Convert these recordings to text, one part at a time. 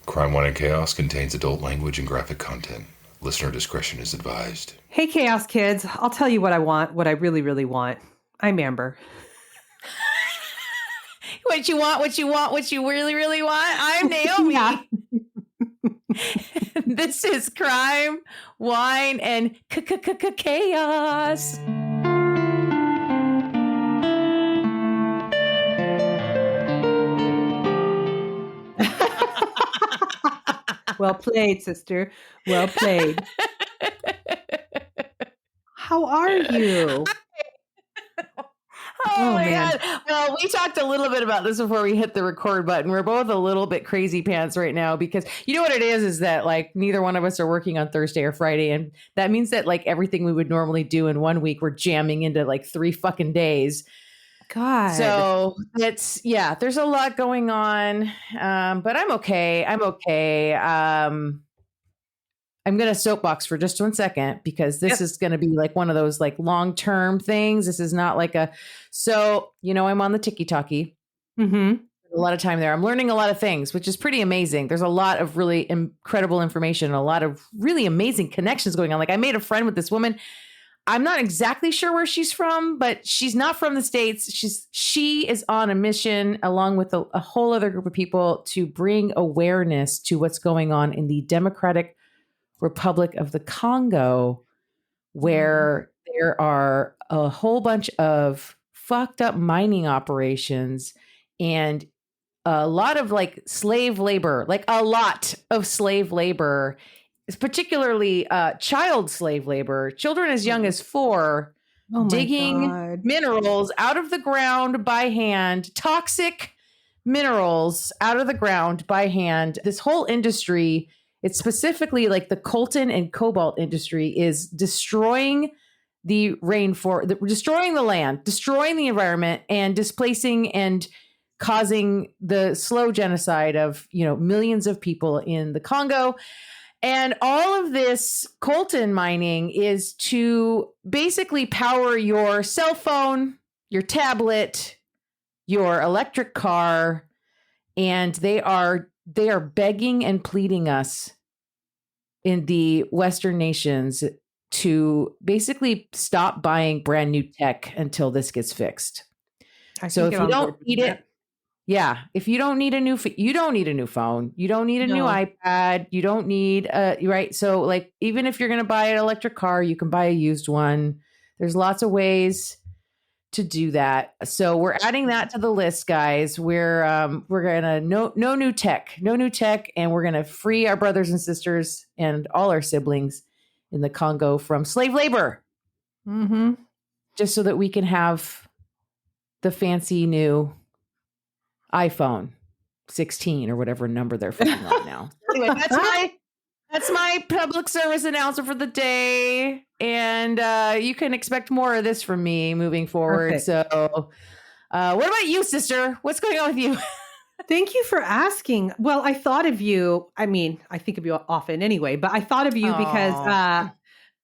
Crime, Wine, and Chaos contains adult language and graphic content. Listener discretion is advised. Hey, Chaos Kids. I'll tell you what I want, what I really, really want. I'm Amber. What you want, what you really, really want? I'm Naomi. Yeah. This is Crime, Wine, and Chaos. Well played, sister. Well played. How are you? Oh my God. Well, we talked a little bit about this before we hit the record button. We're both a little bit crazy pants right now because you know what it is that like neither one of us are working on Thursday or Friday. And that means that like everything we would normally do in 1 week, we're jamming into like 3 fucking days. God. So it's, yeah, there's a lot going on. But I'm okay. I'm going to soapbox for just 1 second because this is going to be like one of those like long-term things. This is not like I'm on the TikTok. Mm-hmm. A lot of time there. I'm learning a lot of things, which is pretty amazing. There's a lot of really incredible information, a lot of really amazing connections going on. Like I made a friend with this woman. I'm not exactly sure where she's from, but she's not from the States. She is on a mission along with a whole other group of people to bring awareness to what's going on in the Democratic Republic of the Congo, where there are a whole bunch of fucked up mining operations and a lot of like slave labor, particularly child slave labor, children as young as 4, digging minerals out of the ground by hand, toxic minerals out of the ground by hand. This whole industry, it's specifically like the coltan and cobalt industry, is destroying the rainforest, destroying the land, destroying the environment, and displacing and causing the slow genocide of, millions of people in the Congo. And all of this coltan mining is to basically power your cell phone, your tablet, your electric car, and they are begging and pleading us in the Western nations to basically stop buying brand new tech until this gets fixed. So if you don't need it, if you don't need a new, you don't need a new phone. You don't need a new iPad. You don't need right. So like, even if you're going to buy an electric car, you can buy a used one. There's lots of ways to do that. So we're adding that to the list, guys. We're gonna no new tech, and we're gonna free our brothers and sisters and all our siblings in the Congo from slave labor. Mm-hmm. Just so that we can have the fancy new iPhone 16 or whatever number they're fucking on now. Anyway, that's my public service announcement for the day. And you can expect more of this from me moving forward. Perfect. So what about you, sister? What's going on with you? Thank you for asking. Well, I thought of you. I mean, I think of you often anyway, but I thought of you because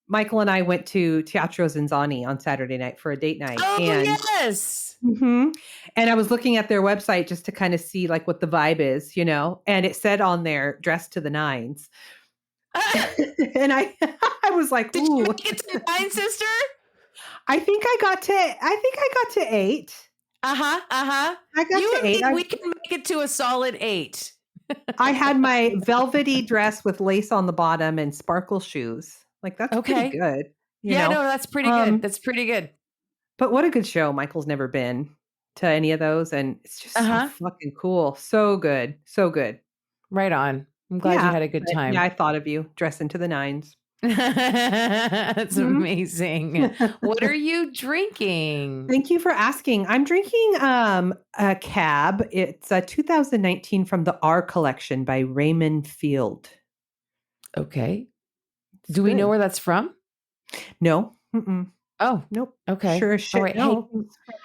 Michael and I went to Teatro Zinzani on Saturday night for a date night. Oh, yes. Mm-hmm. And I was looking at their website just to kind of see like what the vibe is, and it said on there, dressed to the nines. And I was like, did you make it to 9, sister? I think I got to 8. I got to 8. We can make it to a solid 8. I had my velvety dress with lace on the bottom and sparkle shoes. Like that's pretty good. No, that's pretty good. That's pretty good. But what a good show. Michael's never been to any of those. And it's just so fucking cool. So good. So good. Right on. I'm glad you had a good time. Yeah, I thought of you dressing to the nines. That's amazing. What are you drinking? Thank you for asking. I'm drinking a cab. It's a 2019 from the R collection by Raymond Field. Okay. Do we know where that's from? No. Mm-mm. Oh, nope. Okay. Sure as shit. Right. No.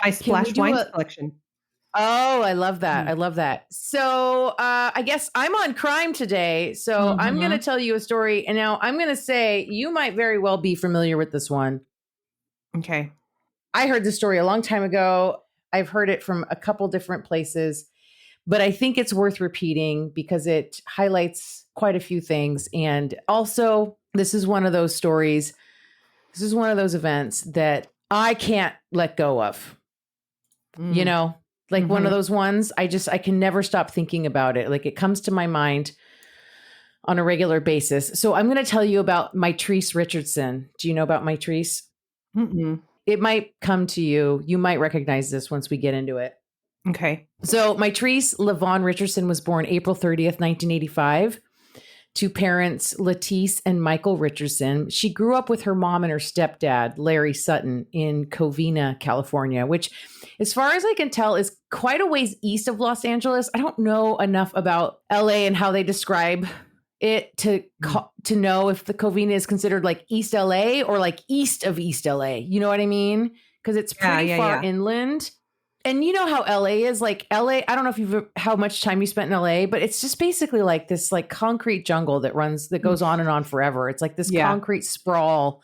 My Splash Wines collection. Oh, I love that. I love that. So I guess I'm on crime today. So I'm going to tell you a story. And now I'm going to say you might very well be familiar with this one. Okay. I heard this story a long time ago. I've heard it from a couple different places. but I think it's worth repeating because it highlights quite a few things. And also, this is one of those stories. This is one of those events that I can't let go of. You know, like one of those ones, I can never stop thinking about it. Like it comes to my mind on a regular basis. So I'm going to tell you about Mitrice Richardson. Do you know about Mitrice? It might come to you. You might recognize this once we get into it. Okay. So Mitrice LaVaughn Richardson was born April 30th, 1985. To parents Lettice and Michael Richardson. She grew up with her mom and her stepdad, Larry Sutton, in Covina, California, which, as far as I can tell, is quite a ways east of Los Angeles. I don't know enough about LA and how they describe it to know if the Covina is considered like East LA or like east of East LA. You know what I mean? Because it's pretty far inland. And you know how LA is, like LA, I don't know if how much time you spent in LA, but it's just basically like this like concrete jungle that goes on and on forever. It's like this concrete sprawl,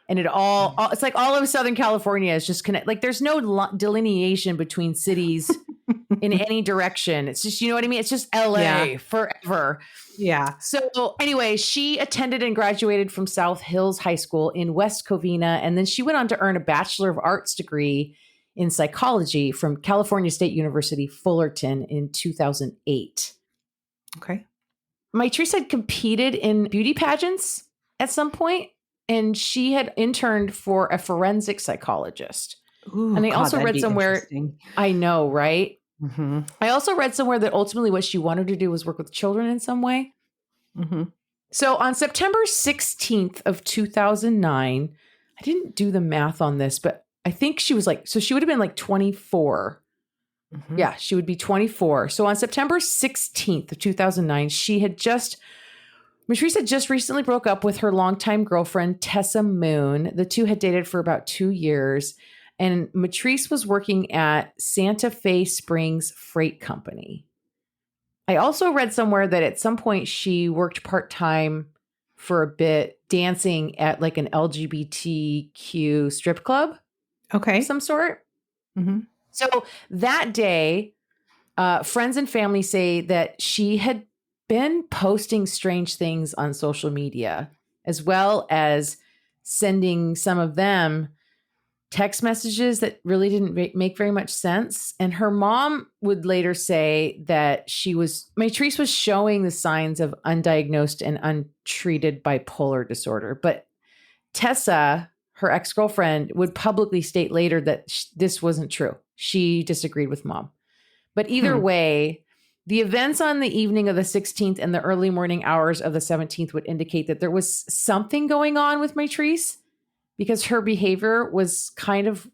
and it's like all of Southern California is just like there's no delineation between cities in any direction. It's just, you know what I mean? It's just LA forever. Yeah. So anyway, she attended and graduated from South Hills High School in West Covina. And then she went on to earn a Bachelor of Arts degree in psychology from California State University, Fullerton in 2008. Okay. Mitrice had competed in beauty pageants at some point, and she had interned for a forensic psychologist. Ooh, and I also read somewhere, I know, right? I also read somewhere that ultimately what she wanted to do was work with children in some way. So on September 16th of 2009, I didn't do the math on this, but I think she was like, so she would have been like 24. Yeah, she would be 24. So on September 16th of 2009, Matrice had just recently broke up with her longtime girlfriend, Tessa Moon. The two had dated for about 2 years. And Matrice was working at Santa Fe Springs Freight Company. I also read somewhere that at some point she worked part-time for a bit dancing at like an LGBTQ strip club. Okay. Of some sort. So that day, friends and family say that she had been posting strange things on social media, as well as sending some of them text messages that really didn't make very much sense. And her mom would later say that Matrice was showing the signs of undiagnosed and untreated bipolar disorder. But Tessa, her ex-girlfriend, would publicly state later that this wasn't true. She disagreed with mom. But either way, the events on the evening of the 16th and the early morning hours of the 17th would indicate that there was something going on with Matrice because her behavior was kind of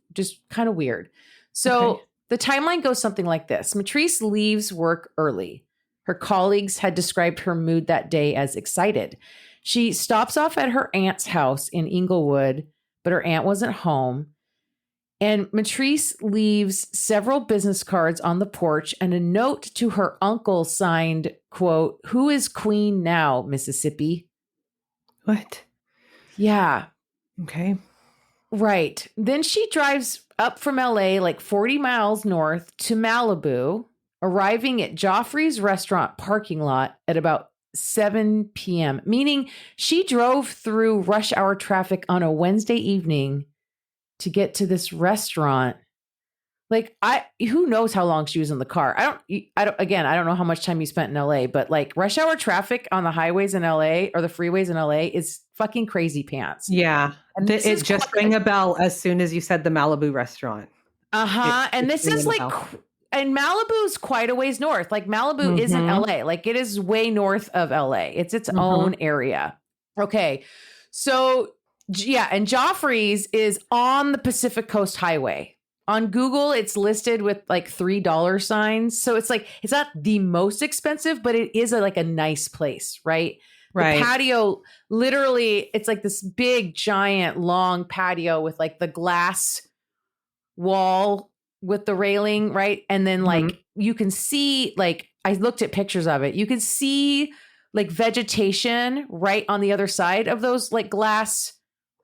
weird. So the timeline goes something like this. Matrice leaves work early. Her colleagues had described her mood that day as excited. She stops off at her aunt's house in Inglewood, but her aunt wasn't home. And Matrice leaves several business cards on the porch and a note to her uncle signed, quote, "Who is queen now, Mississippi?" What? Yeah. Okay. Right. Then she drives up from LA like 40 miles north to Malibu, arriving at Joffrey's restaurant parking lot at about 7 p.m., meaning she drove through rush hour traffic on a Wednesday evening to get to this restaurant. Like, who knows how long she was in the car? I don't know how much time you spent in LA, but like rush hour traffic on the highways in LA or the freeways in LA is fucking crazy pants. Yeah. And it just rang a bell as soon as you said the Malibu restaurant. And this is like, and Malibu's quite a ways north. Like Malibu isn't LA. Like it is way north of LA. It's its own area. Okay. So yeah. And Joffrey's is on the Pacific Coast Highway. On Google, it's listed with like $3 signs. So it's like, it's not the most expensive, but it is like a nice place, right? Right. The patio, literally, it's like this big, giant, long patio with like the glass wall with the railing, right? And then like you can see, like, I looked at pictures of it. You can see like vegetation right on the other side of those like glass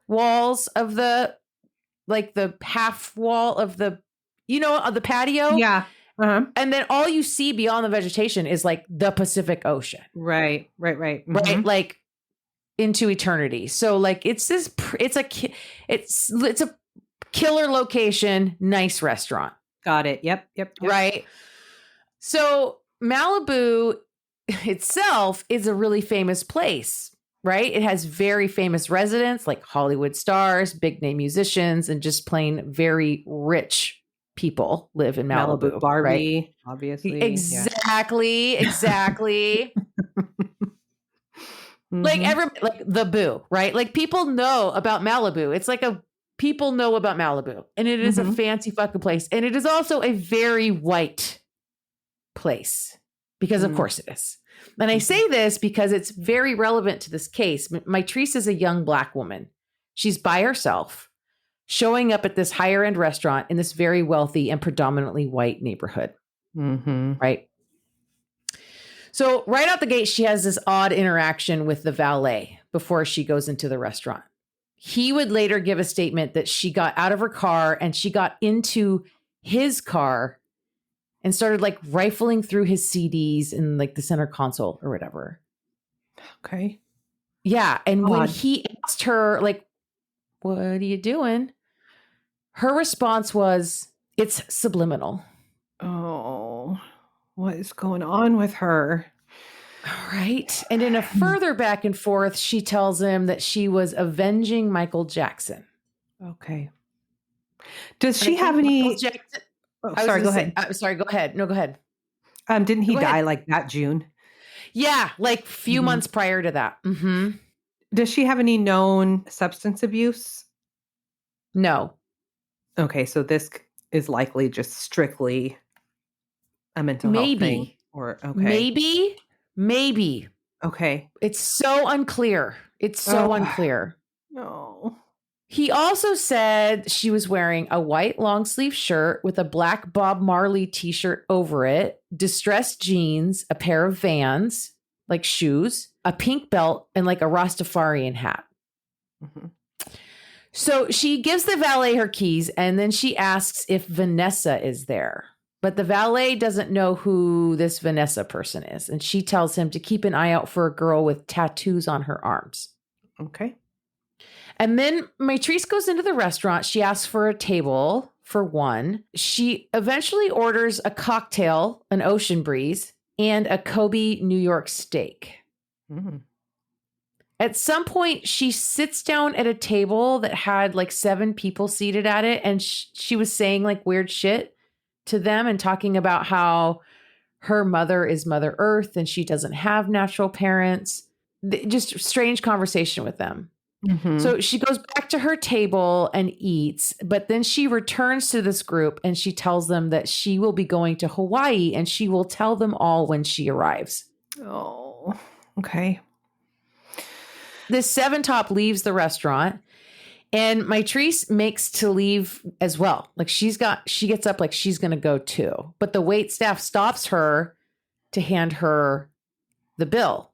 walls of the, like the half wall of the, of the patio. Yeah. And then all you see beyond the vegetation is like the Pacific Ocean. Right. Right. Like into eternity. So like, it's a killer location, nice restaurant. Got it. Yep. Right. So Malibu itself is a really famous place, right? It has very famous residents like Hollywood stars, big name musicians, and just plain very rich people live in Malibu. Barbie, right? Obviously. Exactly. Like like the Boo, right? Like people know about Malibu. It's like people know about Malibu, and it is a fancy fucking place. And it is also a very white place because of course it is. And I say this because it's very relevant to this case. Mitrice is a young Black woman. She's by herself, showing up at this higher end restaurant in this very wealthy and predominantly white neighborhood. Right. So right out the gate, she has this odd interaction with the valet before she goes into the restaurant. He would later give a statement that she got out of her car and she got into his car and started like rifling through his CDs in like the center console or whatever. Okay. Yeah. And when he asked her, like, what are you doing? Her response was, it's subliminal. Oh, what is going on with her? Right. And in a further back and forth, she tells him that she was avenging Michael Jackson. Okay. Does she have any... sorry, go ahead. Sorry, go ahead. No, go ahead. Didn't he die like that June? Yeah, like a few months prior to that. Does she have any known substance abuse? No. Okay, so this is likely just strictly a mental health thing. Or Maybe. Okay. It's so unclear. Unclear. No. He also said she was wearing a white long sleeve shirt with a black Bob Marley t-shirt over it, distressed jeans, a pair of Vans, like shoes, a pink belt, and like a Rastafarian hat. So she gives the valet her keys and then she asks if Vanessa is there. But the valet doesn't know who this Vanessa person is. And she tells him to keep an eye out for a girl with tattoos on her arms. Okay. And then Matrice goes into the restaurant. She asks for a table for one. She eventually orders a cocktail, an Ocean Breeze, and a Kobe New York steak. At some point, she sits down at a table that had like 7 people seated at it. And she was saying like weird shit to them and talking about how her mother is Mother Earth and she doesn't have natural parents. Just strange conversation with them. So she goes back to her table and eats, but then she returns to this group and she tells them that she will be going to Hawaii and she will tell them all when she arrives. Oh, okay. This 7-top leaves the restaurant and Mitrice makes to leave as well. Like she gets up like she's going to go too, but the wait staff stops her to hand her the bill.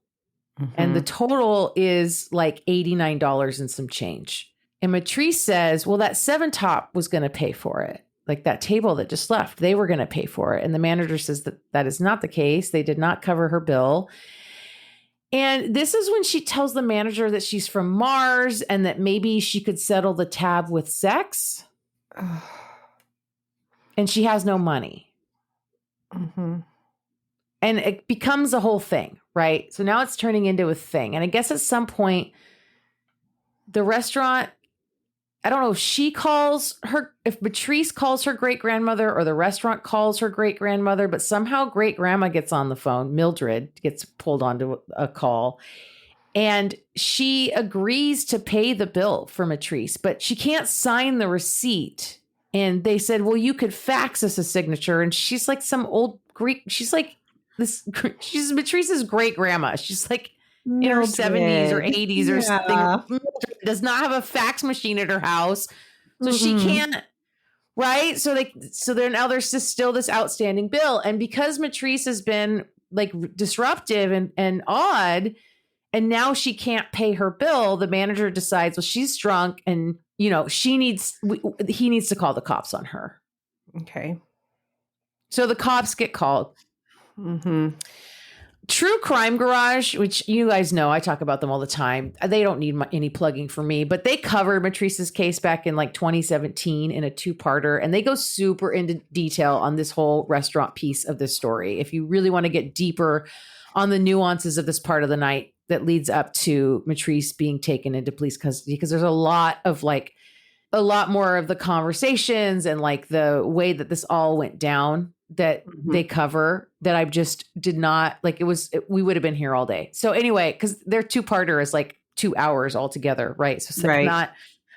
And the total is like $89 and some change. And Matrice says, well, that 7-top was going to pay for it. Like that table that just left, they were going to pay for it. And the manager says that that is not the case. They did not cover her bill. And this is when she tells the manager that she's from Mars and that maybe she could settle the tab with sex. And she has no money. And it becomes a whole thing, right? So now it's turning into a thing. And I guess at some point, the restaurant, I don't know if Matrice calls her great-grandmother or the restaurant calls her great-grandmother, but somehow great-grandma gets on the phone. Mildred gets pulled onto a call. And she agrees to pay the bill for Matrice, but she can't sign the receipt. And they said, well, you could fax us a signature. And she's like some old Greek, she's she's Matrice's great grandma. She's like in her 70s or 80s or something. Does not have a fax machine at her house. So she can't, right? So now there's still this outstanding bill. And because Matrice has been like disruptive and odd, and now she can't pay her bill, the manager decides, well, she's drunk and he needs to call the cops on her. Okay. So the cops get called. Mm-hmm. True Crime Garage, which you guys know, I talk about them all the time. They don't need any plugging for me, but they covered Matrice's case back in like 2017 in a 2-parter, and they go super into detail on this whole restaurant piece of this story. If you really want to get deeper on the nuances of this part of the night that leads up to Matrice being taken into police custody, because there's a lot more of the conversations and like the way that this all went down that they cover that I just did not like. We would have been here all day. So anyway, because their 2-parter is like 2 hours altogether. Right. So it's like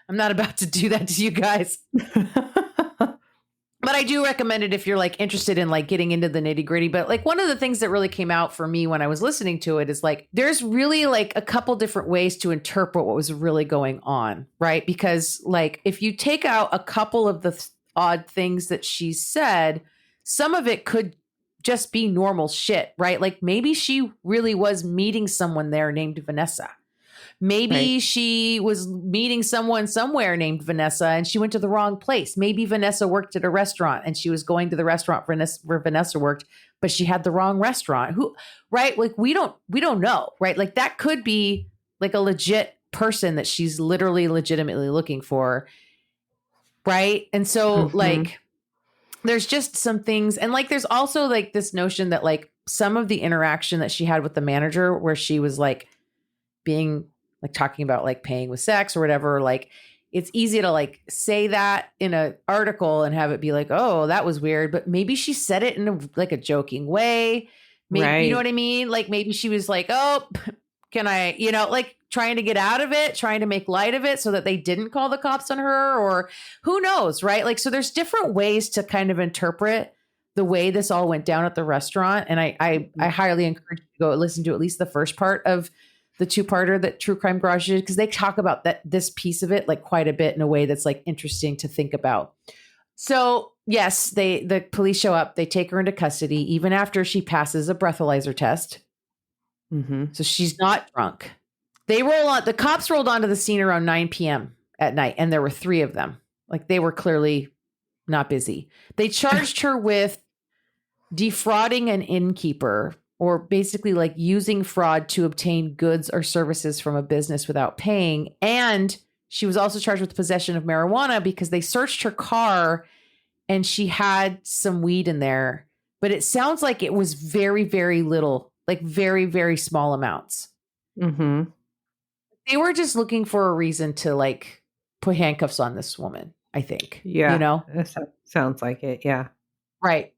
I'm not about to do that to you guys. But I do recommend it if you're like interested in like getting into the nitty gritty. But like one of the things that really came out for me when I was listening to it is like, there's really like a couple different ways to interpret what was really going on. Right. Because like, if you take out a couple of the odd things that she said, some of it could just be normal shit, right? Like maybe she really was meeting someone there named Vanessa. Maybe she was meeting someone somewhere named Vanessa and she went to the wrong place. Maybe Vanessa worked at a restaurant and she was going to the restaurant where Vanessa worked, but she had the wrong restaurant. Right? Like we don't know, right? Like that could be like a legit person that she's legitimately looking for. Right? And so like, there's just some things. And like, there's also like this notion that like some of the interaction that she had with the manager where she was like being like talking about like paying with sex or whatever, like it's easy to like say that in an article and have it be like, oh, that was weird. But maybe she said it in like a joking way. Maybe, you know what I mean? Like maybe she was like, oh, can I, like trying to get out of it, trying to make light of it so that they didn't call the cops on her, or who knows, right? Like, so there's different ways to kind of interpret the way this all went down at the restaurant. And I highly encourage you to go listen to at least the first part of the 2-parter that True Crime Garage did, because they talk about this piece of it like quite a bit in a way that's like interesting to think about. So yes, the police show up, they take her into custody, even after she passes a breathalyzer test. So she's not drunk. The cops rolled onto the scene around 9 p.m. at night, and there were 3 of them. Like they were clearly not busy. They charged her with defrauding an innkeeper, or basically like using fraud to obtain goods or services from a business without paying. And she was also charged with possession of marijuana because they searched her car and she had some weed in there. But it sounds like it was very, very little, like very, very small amounts. They were just looking for a reason to like put handcuffs on this woman, I think. Yeah. That sounds like it. Yeah. Right.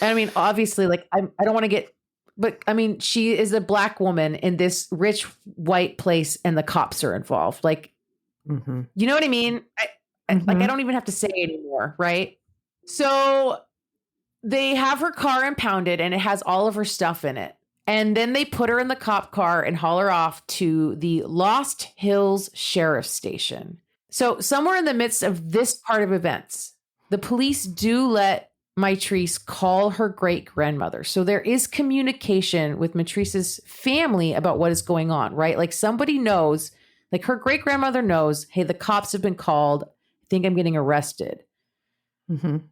And I mean, obviously, like, I don't want to get, but I mean, she is a Black woman in this rich white place and the cops are involved. Like, you know what I mean? Like, I don't even have to say anymore. Right. So they have her car impounded and it has all of her stuff in it. And then they put her in the cop car and haul her off to the Lost Hills Sheriff's Station. So somewhere in the midst of this part of events, the police do let Mitrice call her great-grandmother. So there is communication with Matrice's family about what is going on, right? Like somebody knows, like her great-grandmother knows, hey, the cops have been called. I think I'm getting arrested.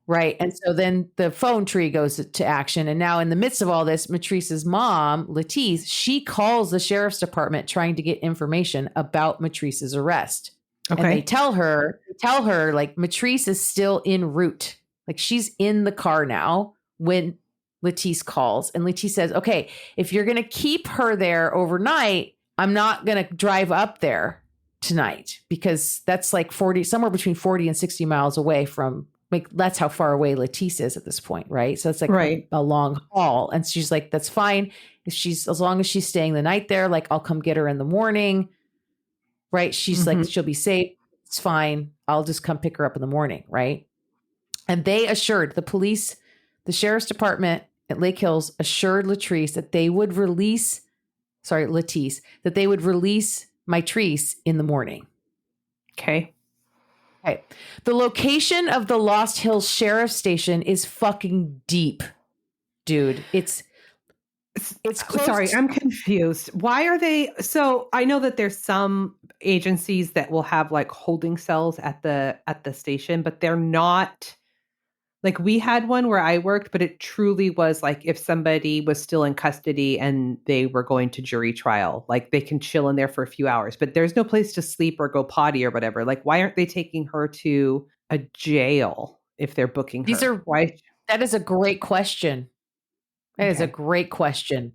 Right. And so then the phone tree goes to action. And now in the midst of all this, Matrice's mom, Lettice, she calls the sheriff's department trying to get information about Matrice's arrest. Okay. And they tell her like Matrice is still en route. Like she's in the car now when Lettice calls. And Lettice says, okay, if you're going to keep her there overnight, I'm not going to drive up there tonight because that's like somewhere between 40 and 60 miles away from, like, that's how far away Lettice is at this point. Right. So it's like a long haul. And she's like, that's fine. As long as she's staying the night there, like I'll come get her in the morning. Right. She's like, she'll be safe. It's fine. I'll just come pick her up in the morning. Right. And they assured the police, the sheriff's department at Lake Hills assured Lettice that they would release Matrice in the morning. Okay. The location of the Lost Hills Sheriff's Station is fucking deep, dude. It's close. Sorry, I'm confused. Why are they? So I know that there's some agencies that will have like holding cells at the station, but they're not Like we had one where I worked, but it truly was like if somebody was still in custody and they were going to jury trial, like they can chill in there for a few hours, but there's no place to sleep or go potty or whatever. Like, why aren't they taking her to a jail if they're booking her? That is a great question. That is a great question.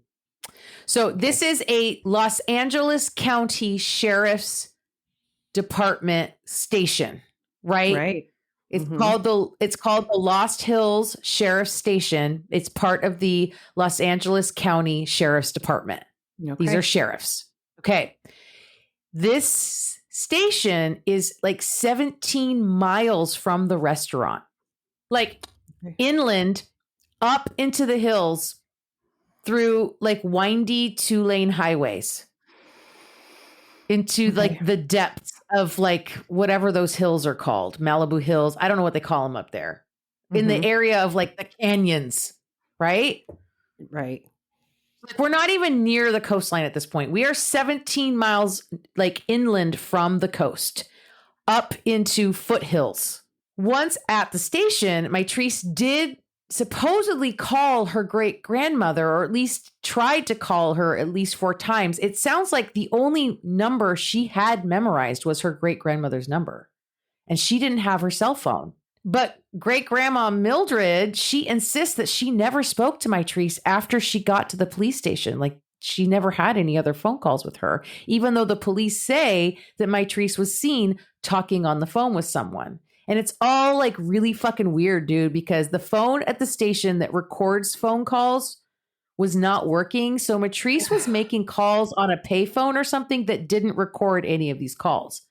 So this is a Los Angeles County Sheriff's Department station, right? Right. It's called the Lost Hills Sheriff's Station. It's part of the Los Angeles County Sheriff's Department. Okay. These are sheriffs. Okay. This station is like 17 miles from the restaurant, like inland up into the hills through like windy 2-lane highways into like the depths of like whatever those hills are called, Malibu Hills. I don't know what they call them up there in the area of like the canyons, right? Right. Like we're not even near the coastline at this point. We are 17 miles like inland from the coast up into foothills. Once at the station, Mitrice did supposedly call her great grandmother, or at least tried to call her at least 4 times. It sounds like the only number she had memorized was her great grandmother's number, and she didn't have her cell phone. But great grandma Mildred, she insists that she never spoke to Mitrice after she got to the police station. Like she never had any other phone calls with her, even though the police say that Mitrice was seen talking on the phone with someone. And it's all like really fucking weird, dude, because the phone at the station that records phone calls was not working. So Matrice was making calls on a payphone or something that didn't record any of these calls.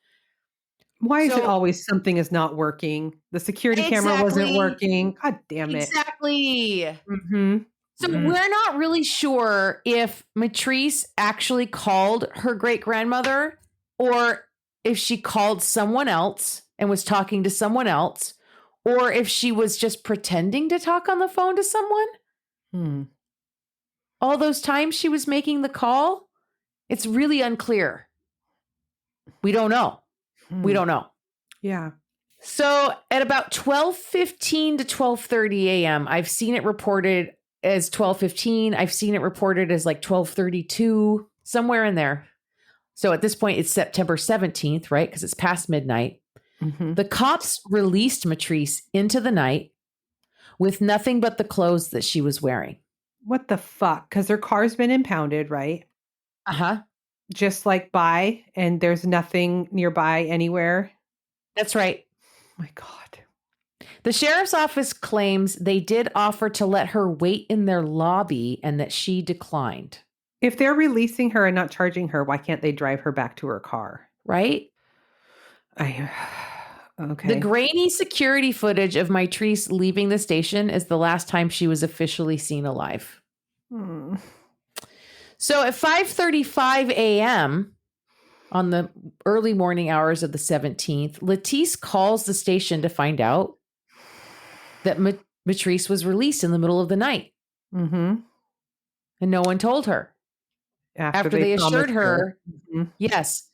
Why is it always something is not working? The security camera wasn't working. God damn it. Exactly. So we're not really sure if Matrice actually called her great grandmother or if she called someone else and was talking to someone else, or if she was just pretending to talk on the phone to someone. All those times she was making the call, it's really unclear. We don't know. We don't know. Yeah. So at about 12:15 to 12:30 a.m., I've seen it reported as 12:15. I've seen it reported as like 12:32, somewhere in there. So at this point, it's September 17th, right? Because it's past midnight. The cops released Matrice into the night with nothing but the clothes that she was wearing. What the fuck? Because her car's been impounded, right? Just like by, and there's nothing nearby anywhere. That's right. Oh my God. The sheriff's office claims they did offer to let her wait in their lobby and that she declined. If they're releasing her and not charging her, why can't they drive her back to her car? Right? Okay. The grainy security footage of Mitrice leaving the station is the last time she was officially seen alive. So at 5:35 a.m. on the early morning hours of the 17th, Letice calls the station to find out that Mitrice was released in the middle of the night. And no one told her. After they assured her, yes,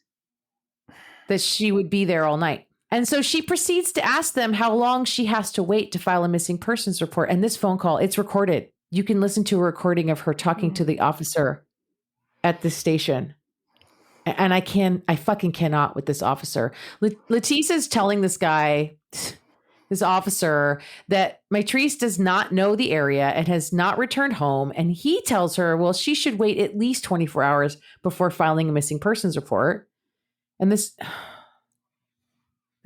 that she would be there all night. And so she proceeds to ask them how long she has to wait to file a missing persons report. And this phone call, it's recorded. You can listen to a recording of her talking to the officer at the station. And I fucking cannot with this officer. Letice is telling this guy, this officer, that Matrice does not know the area and has not returned home. And he tells her, well, she should wait at least 24 hours before filing a missing persons report. And this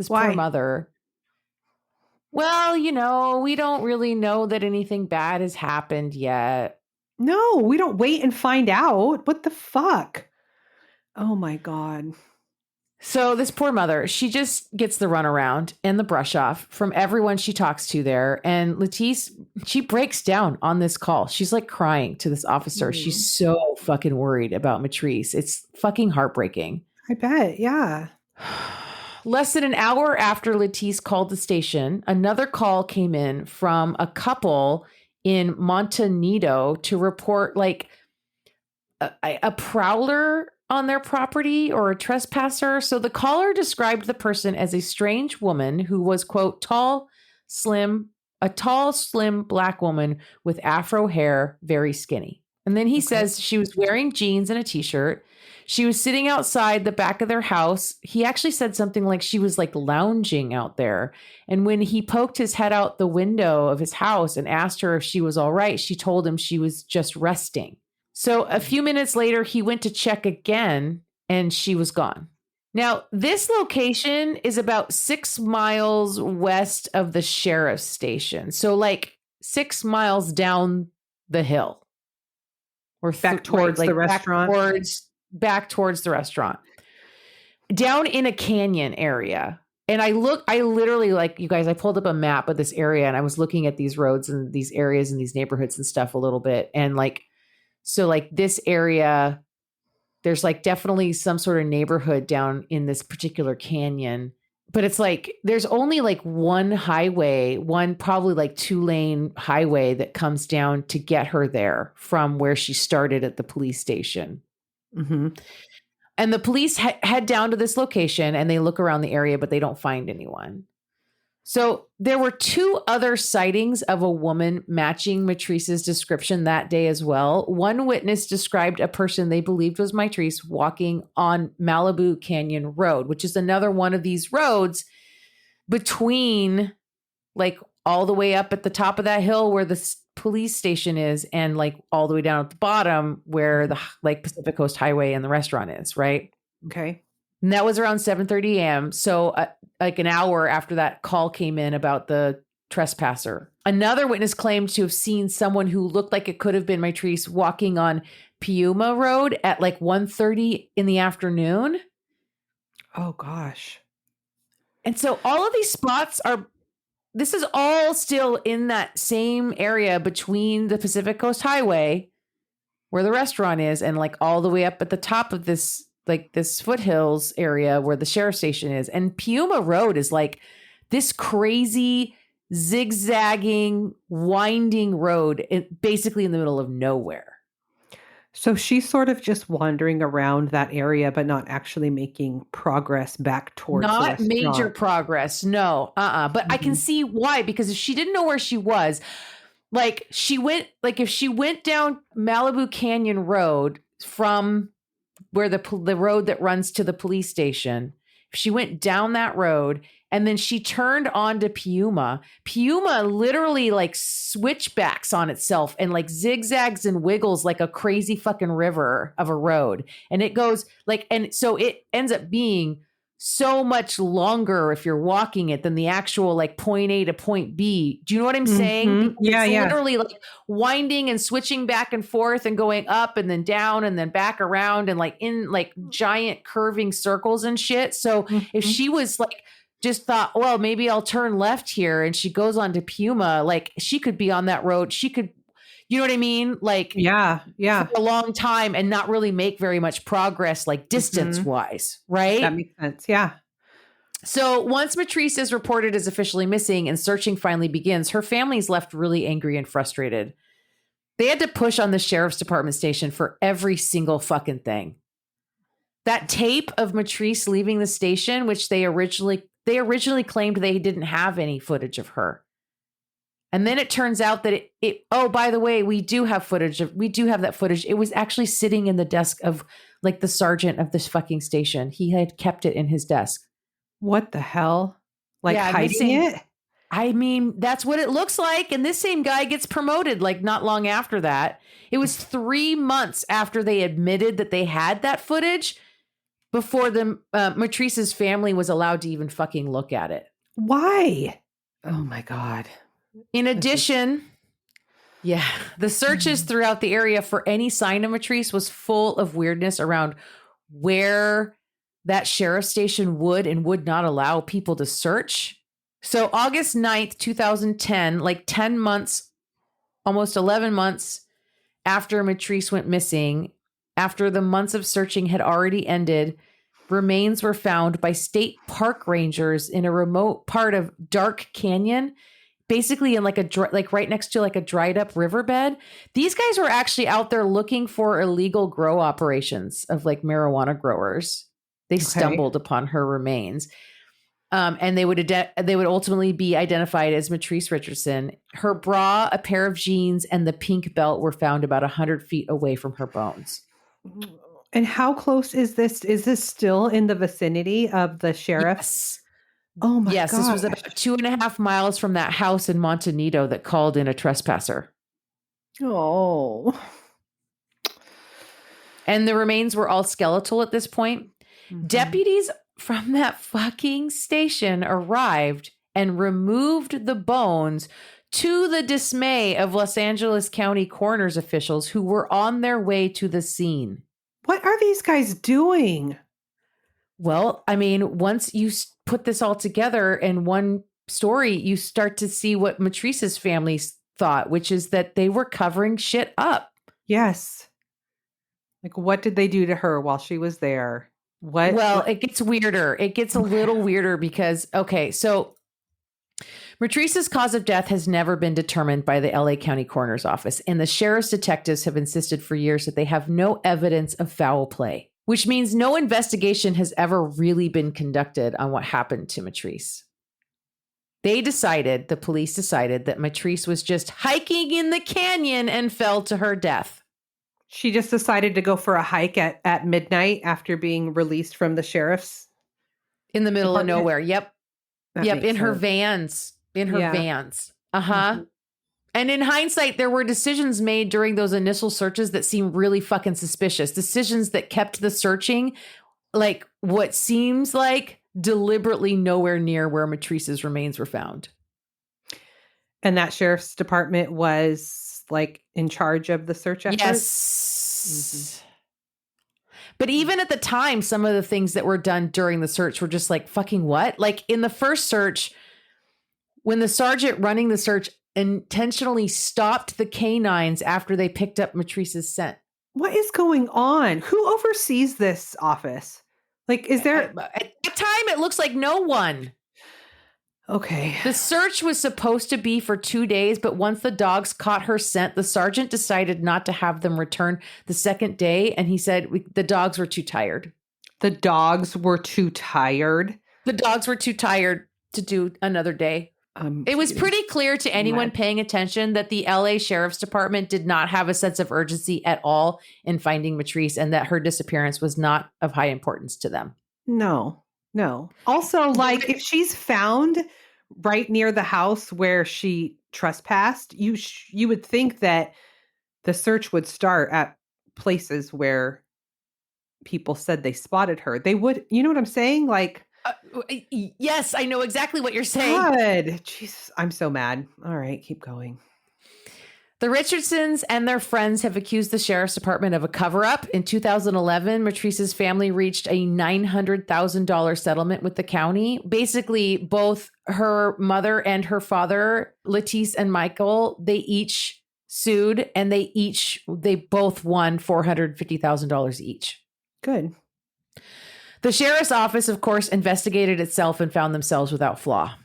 poor mother. Well, you know, we don't really know that anything bad has happened yet. No, we don't wait and find out. What the fuck? Oh my God. So this poor mother, she just gets the runaround and the brush off from everyone she talks to there. And Letice, she breaks down on this call. She's like crying to this officer. She's so fucking worried about Matrice. It's fucking heartbreaking. I bet. Yeah. Less than an hour after Letice called the station, another call came in from a couple in Montanito to report like a prowler on their property or a trespasser. So the caller described the person as a strange woman who was, quote, tall, slim, a tall, slim black woman with afro hair, very skinny. And then he says she was wearing jeans and a t-shirt. She was sitting outside the back of their house. He actually said something like she was like lounging out there. And when he poked his head out the window of his house and asked her if she was all right, she told him she was just resting. So a few minutes later, he went to check again and she was gone. Now, this location is about 6 miles west of the sheriff's station. So like 6 miles down the hill. Or back towards the restaurant. Back towards the restaurant. Down in a canyon area. And I literally, like, you guys, I pulled up a map of this area and I was looking at these roads and these areas and these neighborhoods and stuff a little bit. And like, so like this area, there's like definitely some sort of neighborhood down in this particular canyon. But it's like, there's only like one highway, one probably like 2-lane highway that comes down to get her there from where she started at the police station. Mm-hmm. And the police head down to this location and they look around the area, but they don't find anyone. So there were 2 other sightings of a woman matching Matrice's description that day as well. One witness described a person they believed was Matrice walking on Malibu Canyon Road, which is another one of these roads between like all the way up at the top of that hill where the police station is and like all the way down at the bottom where the like Pacific Coast Highway and the restaurant is, right? Okay. And that was around 7:30 a.m. So like an hour after that call came in about the trespasser. Another witness claimed to have seen someone who looked like it could have been Matrice walking on Piuma Road at like 1:30 in the afternoon. Oh, gosh. And so all of these spots this is all still in that same area between the Pacific Coast Highway where the restaurant is and like all the way up at the top of this like this foothills area where the sheriff's station is. And Piuma Road is like this crazy zigzagging, winding road, basically in the middle of nowhere. So she's sort of just wandering around that area, but not actually making progress back towards the Not restaurant. major progress. No. But I can see why, because if she didn't know where she was, like if she went down Malibu Canyon Road from where the road that runs to the police station, if she went down that road and then she turned onto Piuma literally like switchbacks on itself and like zigzags and wiggles like a crazy fucking river of a road. And it goes like, and so it ends up being so much longer if you're walking it than the actual like point A to point B. Do you know what I'm saying? Mm-hmm. Yeah, it's yeah. Literally like winding and switching back and forth and going up and then down and then back around and like in like giant curving circles and shit. So if she was like, just thought, well, maybe I'll turn left here, and she goes on to Piuma, like she could be on that road. She could, you know what I mean? Like, yeah. For a long time and not really make very much progress, like distance wise, right? That makes sense. Yeah. So once Matrice is reported as officially missing and searching finally begins, her family's left really angry and frustrated. They had to push on the sheriff's department station for every single fucking thing. That tape of Matrice leaving the station, which they originally claimed they didn't have any footage of her. And then it turns out that oh, by the way, we do have that footage. It was actually sitting in the desk of like the sergeant of this fucking station. He had kept it in his desk. What the hell? Like hiding it? I mean, that's what it looks like. And this same guy gets promoted like not long after that. It was 3 months after they admitted that they had that footage before the Matrice's family was allowed to even fucking look at it. Why? Oh my God. In addition, the searches throughout the area for any sign of Matrice was full of weirdness around where that sheriff's station would and would not allow people to search. So August 9th, 2010, like 10 months, almost 11 months after Matrice went missing, after the months of searching had already ended, remains were found by state park rangers in a remote part of Dark Canyon, basically in like right next to like a dried up riverbed. These guys were actually out there looking for illegal grow operations of like marijuana growers. They stumbled upon her remains. And they would ultimately be identified as Mitrice Richardson. Her bra, a pair of jeans, and the pink belt were found about 100 feet away from her bones. And how close is this? Is this still in the vicinity of the sheriff? Yes. Oh my yes, gosh. This was about 2.5 miles from that house in Montanito that called in a trespasser. Oh. And the remains were all skeletal at this point. Mm-hmm. Deputies from that fucking station arrived and removed the bones to the dismay of Los Angeles County coroner's officials who were on their way to the scene. What are these guys doing? Well, I mean, once you put this all together in one story, you start to see what Matrice's family thought, which is that they were covering shit up. Yes. Like, what did they do to her while she was there? What? Well, it gets weirder. It gets a little weirder because, okay, so Matrice's cause of death has never been determined by the LA County Coroner's Office, and the sheriff's detectives have insisted for years that they have no evidence of foul play, which means no investigation has ever really been conducted on what happened to Matrice. The police decided that Matrice was just hiking in the canyon and fell to her death. She just decided to go for a hike at midnight after being released from the sheriff's? In the middle of nowhere. Yep. That yep. In her sense. vans. In her vans. Uh-huh. Mm-hmm. And in hindsight, there were decisions made during those initial searches that seemed really fucking suspicious. Decisions that kept the searching like what seems like deliberately nowhere near where Matrice's remains were found. And that sheriff's department was like in charge of the search effort? Yes. Mm-hmm. But even at the time, some of the things that were done during the search were just like, fucking what? Like in the first search, when the sergeant running the search intentionally stopped the canines after they picked up Matrice's scent. What is going on? Who oversees this office? Like, is there... At the time, it looks like no one. Okay. The search was supposed to be for 2 days, but once the dogs caught her scent, the sergeant decided not to have them return the second day. And he said the dogs were too tired. The dogs were too tired? The dogs were too tired to do another day. It was pretty clear to anyone paying attention that the LA Sheriff's Department did not have a sense of urgency at all in finding Matrice and that her disappearance was not of high importance to them. No. Also, like, if she's found right near the house where she trespassed, you would think that the search would start at places where people said they spotted her. They would, you know what I'm saying? Like... yes, I know exactly what you're saying. God, jeez, I'm so mad. All right, keep going. The Richardsons and their friends have accused the sheriff's department of a cover-up. In 2011, Matrice's family reached a $900,000 settlement with the county. Basically, both her mother and her father, Letice and Michael, they each sued, and they both won $450,000 each. Good. The sheriff's office, of course, investigated itself and found themselves without flaw.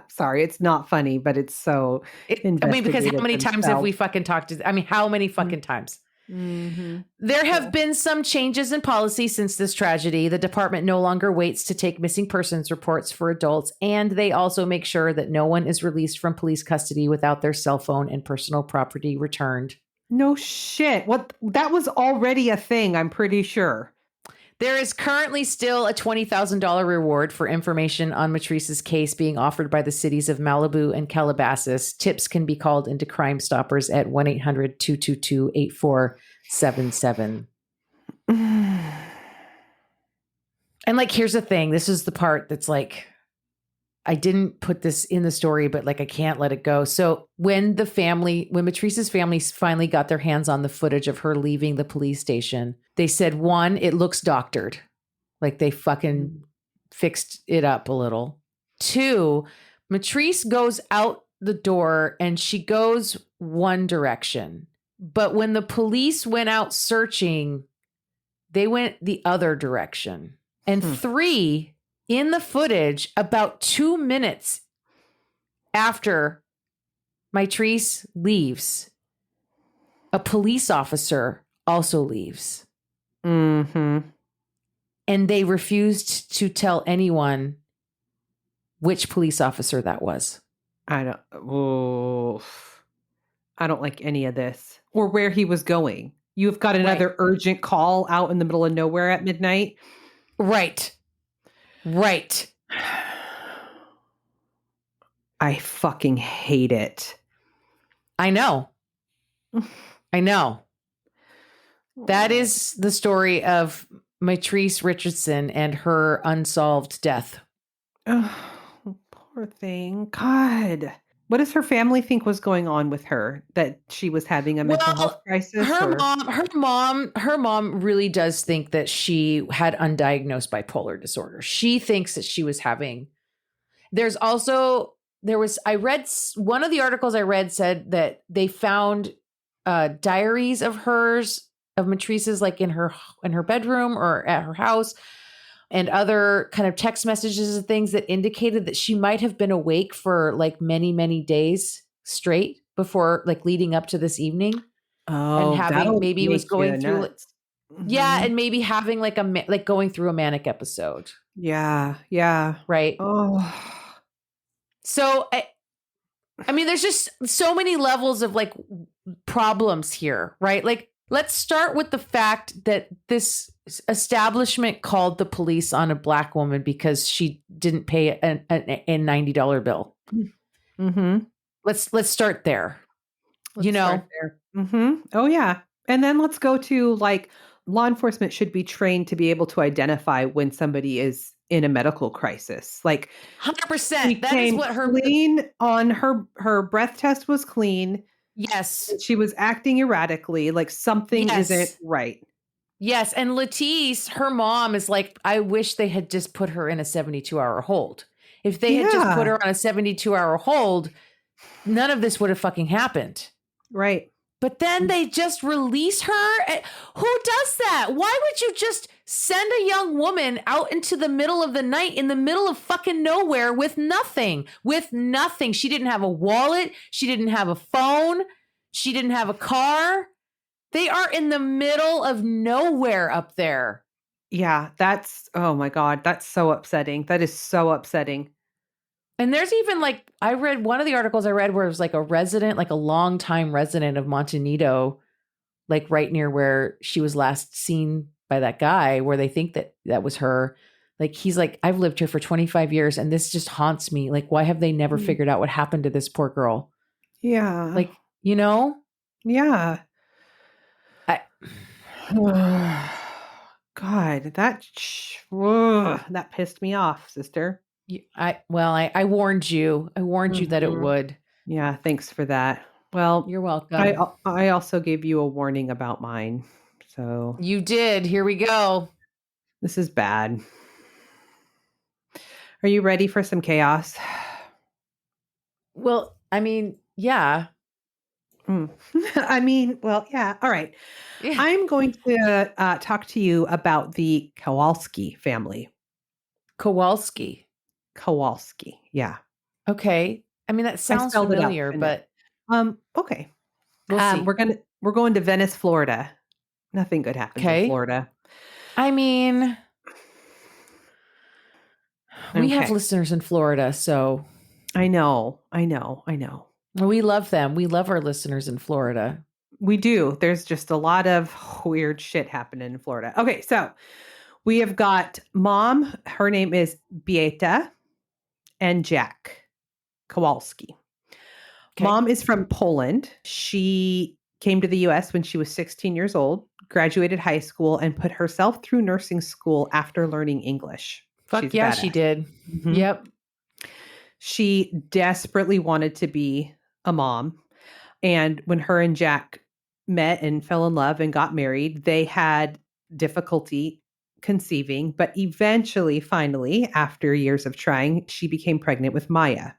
Sorry, it's not funny, but it's so. Because how many times have we fucking talked to? How many fucking times? Mm-hmm. There have been some changes in policy since this tragedy. The department no longer waits to take missing persons reports for adults, and they also make sure that no one is released from police custody without their cell phone and personal property returned. No shit. What? That was already a thing, I'm pretty sure. There is currently still a $20,000 reward for information on Matrice's case being offered by the cities of Malibu and Calabasas. Tips can be called into Crime Stoppers at 1-800-222-8477. And like, here's the thing. This is the part that's like, I didn't put this in the story, but like, I can't let it go. So when Matrice's family finally got their hands on the footage of her leaving the police station, they said, one, it looks doctored. Like they fucking fixed it up a little. Two, Matrice goes out the door and she goes one direction. But when the police went out searching, they went the other direction. And three, in the footage, about 2 minutes after Matrice leaves, a police officer also leaves. Mm-hmm. And they refused to tell anyone which police officer that was. I don't like any of this. Or where he was going. You've got another urgent call out in the middle of nowhere at midnight. Right. I fucking hate it. I know. That is the story of Mitrice Richardson and her unsolved death. Oh, poor thing. God. What does her family think was going on with her? That she was having a mental health crisis? Her mom really does think that she had undiagnosed bipolar disorder. She thinks that she was having. I read one of the articles I read said that they found diaries of hers, of Matrice's, like in her bedroom or at her house, and other kind of text messages and things that indicated that she might have been awake for like many, many days straight before, like leading up to this evening. Oh, and maybe was going through, and maybe having like going through a manic episode. Yeah. Right. Oh. So, I mean, there's just so many levels of like problems here, right? Like, let's start with the fact that this establishment called the police on a Black woman because she didn't pay a $90 bill. Mm-hmm. Let's start there. Mm-hmm. Oh, yeah. And then let's go to like law enforcement should be trained to be able to identify when somebody is in a medical crisis. Like 100%. That is what her clean on her breath test was clean. Yes. She was acting erratically, like something isn't right. Yes. And Lettice, her mom, is like, I wish they had just put her in a 72-hour hold. If they had just put her on a 72-hour hold, none of this would have fucking happened. Right. But then they just release her. Who does that? Why would you just send a young woman out into the middle of the night, in the middle of fucking nowhere with nothing? She didn't have a wallet. She didn't have a phone. She didn't have a car. They are in the middle of nowhere up there. Yeah, oh my God, that's so upsetting. That is so upsetting. And there's even like, I read one of the articles I read where it was like a resident, like a longtime resident of Montanito, like right near where she was last seen by that guy, where they think that was her. Like, he's like, I've lived here for 25 years and this just haunts me. Like, why have they never figured out what happened to this poor girl? Yeah. Like, you know? Yeah. God, that pissed me off, sister. I warned you. I warned you that it would. Yeah, thanks for that. Well, you're welcome. I also gave you a warning about mine. So you did. Here we go. This is bad. Are you ready for some chaos? Well, I mean, yeah. I mean, well, yeah. All right. Yeah. I'm going to talk to you about the Kowalski family. Kowalski. Yeah. Okay. I mean, that sounds familiar, but okay. We'll see. We're going to Venice, Florida. Nothing good happens in Florida. I mean, we have listeners in Florida, so I know. We love them. We love our listeners in Florida. We do. There's just a lot of weird shit happening in Florida. Okay, so we have got mom. Her name is Beata, and Jack Kowalski. Okay. Mom is from Poland. She came to the U.S. when she was 16 years old, graduated high school, and put herself through nursing school after learning English. Fuck yeah, she did. Mm-hmm. Yep. She desperately wanted to be a mom. And when her and Jack met and fell in love and got married, they had difficulty conceiving, but eventually, finally, after years of trying, she became pregnant with Maya.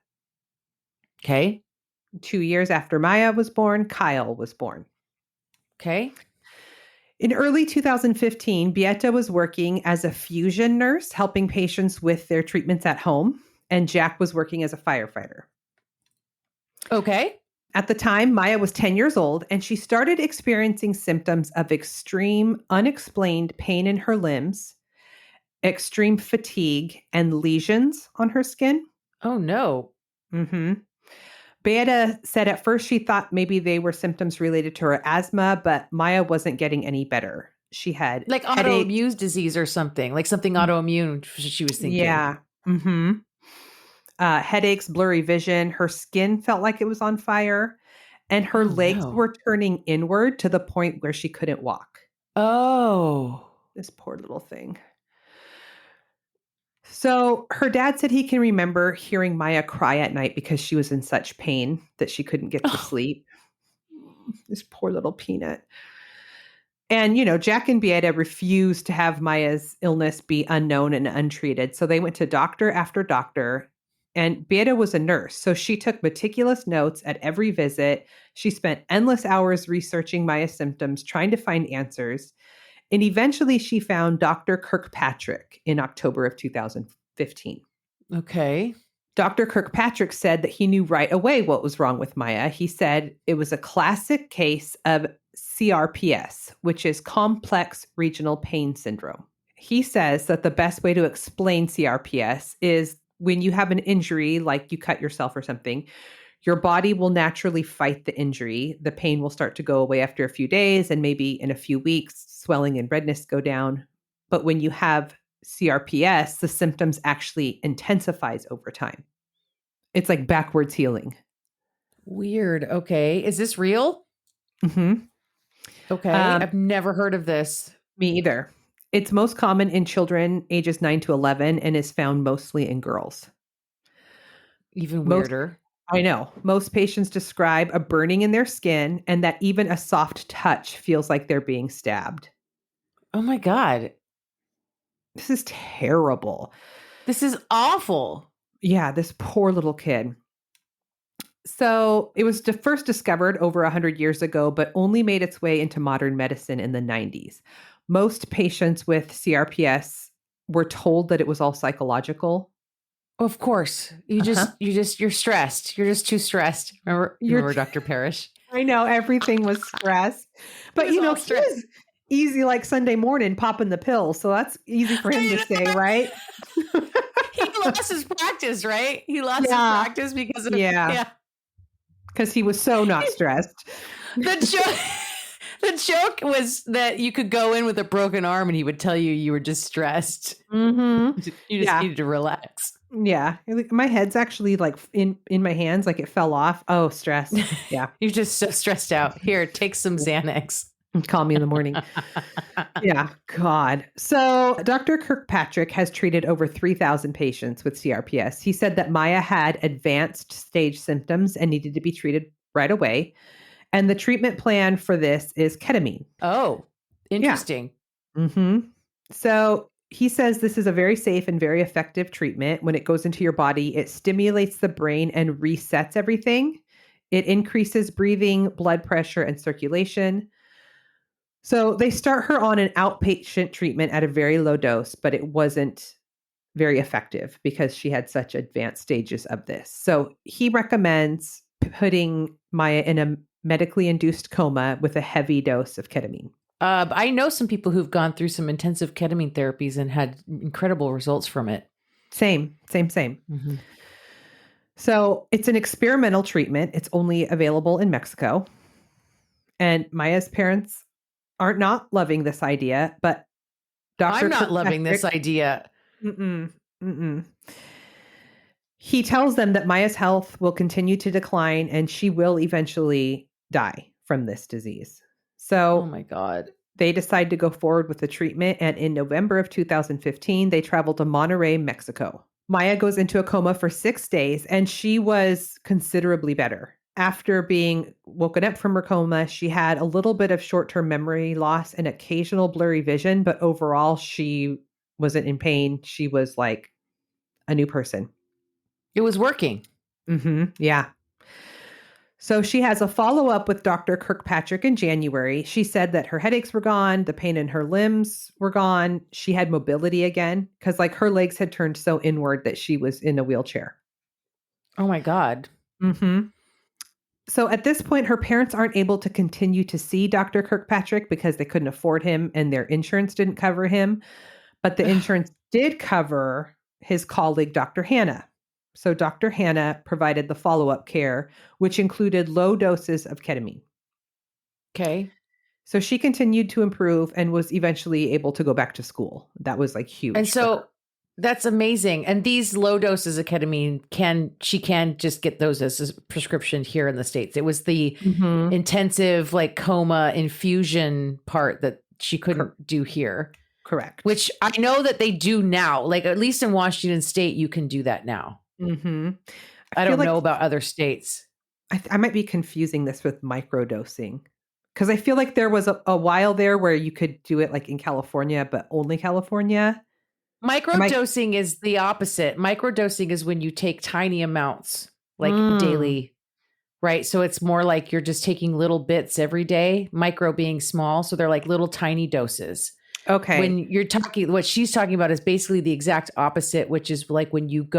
Okay. 2 years after Maya was born, Kyle was born. Okay. In early 2015, Beata was working as a fusion nurse, helping patients with their treatments at home, and Jack was working as a firefighter. Okay. At the time, Maya was 10 years old, and she started experiencing symptoms of extreme, unexplained pain in her limbs, extreme fatigue, and lesions on her skin. Oh, no. Mm-hmm. Beata said at first she thought maybe they were symptoms related to her asthma, but Maya wasn't getting any better. She had like headaches. autoimmune disease or something, like something autoimmune, she was thinking. Yeah. Mm-hmm. Headaches, blurry vision. Her skin felt like it was on fire, and her legs were turning inward to the point where she couldn't walk. Oh. This poor little thing. So her dad said he can remember hearing Maya cry at night because she was in such pain that she couldn't get to sleep. This poor little peanut. And, Jack and Beata refused to have Maya's illness be unknown and untreated. So they went to doctor after doctor. And Beata was a nurse, so she took meticulous notes at every visit. She spent endless hours researching Maya's symptoms, trying to find answers. And eventually she found Dr. Kirkpatrick in October of 2015. Okay. Dr. Kirkpatrick said that he knew right away what was wrong with Maya. He said it was a classic case of CRPS, which is complex regional pain syndrome. He says that the best way to explain CRPS is when you have an injury, like you cut yourself or something, your body will naturally fight the injury. The pain will start to go away after a few days, and maybe in a few weeks, swelling and redness go down. But when you have CRPS, the symptoms actually intensifies over time. It's like backwards healing. Weird. Okay. Is this real? Mm-hmm. Okay. I've never heard of this. Me either. It's most common in children ages 9 to 11 and is found mostly in girls. Even weirder. I know. Most patients describe a burning in their skin and that even a soft touch feels like they're being stabbed. Oh my God. This is terrible. This is awful. Yeah, this poor little kid. So it was first discovered over 100 years ago, but only made its way into modern medicine in the 90s. Most patients with CRPS were told that it was all psychological. Of course. You're stressed. You're just too stressed. Remember Dr. Parrish? I know, everything was stress. But he was easy like Sunday morning popping the pill. So that's easy for him to say, right? He lost his practice, right? He lost his practice because of because he was so not stressed. The joke was that you could go in with a broken arm and he would tell you were just stressed. Mm-hmm. You just needed to relax. Yeah. My head's actually like in my hands, like it fell off. Oh, stress. Yeah. You're just so stressed out. Here, take some Xanax. Call me in the morning. Yeah. God. So Dr. Kirkpatrick has treated over 3,000 patients with CRPS. He said that Maya had advanced stage symptoms and needed to be treated right away. And the treatment plan for this is ketamine. Oh, interesting. Yeah. Mm-hmm. So he says this is a very safe and very effective treatment. When it goes into your body, it stimulates the brain and resets everything. It increases breathing, blood pressure, and circulation. So they start her on an outpatient treatment at a very low dose, but it wasn't very effective because she had such advanced stages of this. So he recommends putting Maya in a medically induced coma with a heavy dose of ketamine. I know some people who've gone through some intensive ketamine therapies and had incredible results from it. Same. Mm-hmm. So it's an experimental treatment. It's only available in Mexico. And Maya's parents aren't not loving this idea, but I'm not loving this idea. He tells them that Maya's health will continue to decline and she will eventually die from this disease. So, oh my God, they decide to go forward with the treatment. And in November of 2015, they travel to Monterrey, Mexico. Maya goes into a coma for 6 days and she was considerably better. After being woken up from her coma, she had a little bit of short-term memory loss and occasional blurry vision, but overall she wasn't in pain. She was like a new person. It was working. Mm-hmm. Yeah. So she has a follow-up with Dr. Kirkpatrick in January. She said that her headaches were gone. The pain in her limbs were gone. She had mobility again because like her legs had turned so inward that she was in a wheelchair. Oh my God. Mm-hmm. So at this point, her parents aren't able to continue to see Dr. Kirkpatrick because they couldn't afford him and their insurance didn't cover him. But the insurance did cover his colleague, Dr. Hannah. So Dr. Hannah provided the follow-up care, which included low doses of ketamine. Okay. So she continued to improve and was eventually able to go back to school. That was like huge. And so that's amazing. And these low doses of ketamine she can just get those as a prescription here in the States. It was the intensive like coma infusion part that she couldn't do here. Correct. Which I know that they do now. Like at least in Washington State, you can do that now. Mm-hmm. I don't know about other states. I might be confusing this with microdosing. Because I feel like there was a while there where you could do it like in California, but only California. Microdosing is the opposite. Microdosing is when you take tiny amounts, like daily, right? So it's more like you're just taking little bits every day, micro being small. So they're like little tiny doses. Okay. When you're talking, what she's talking about is basically the exact opposite, which is like when you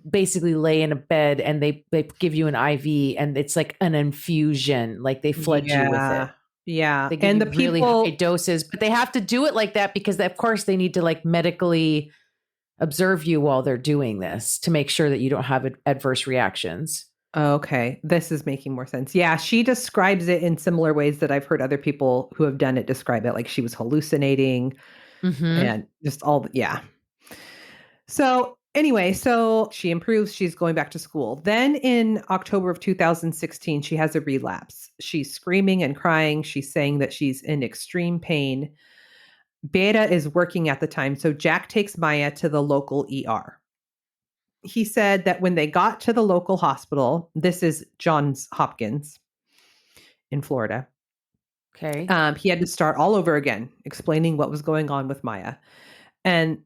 basically lay in a bed and they give you an IV and it's like an infusion, like they flood you with it. Yeah. They give you really high doses, but they have to do it like that because of course they need to like medically observe you while they're doing this to make sure that you don't have adverse reactions. Okay. This is making more sense. Yeah. She describes it in similar ways that I've heard other people who have done it describe it. Like she was hallucinating and just yeah. So anyway, so she improves. She's going back to school. Then in October of 2016, she has a relapse. She's screaming and crying. She's saying that she's in extreme pain. Beata is working at the time. So Jack takes Maya to the local ER. He said that when they got to the local hospital, this is Johns Hopkins in Florida. Okay. He had to start all over again, explaining what was going on with Maya. And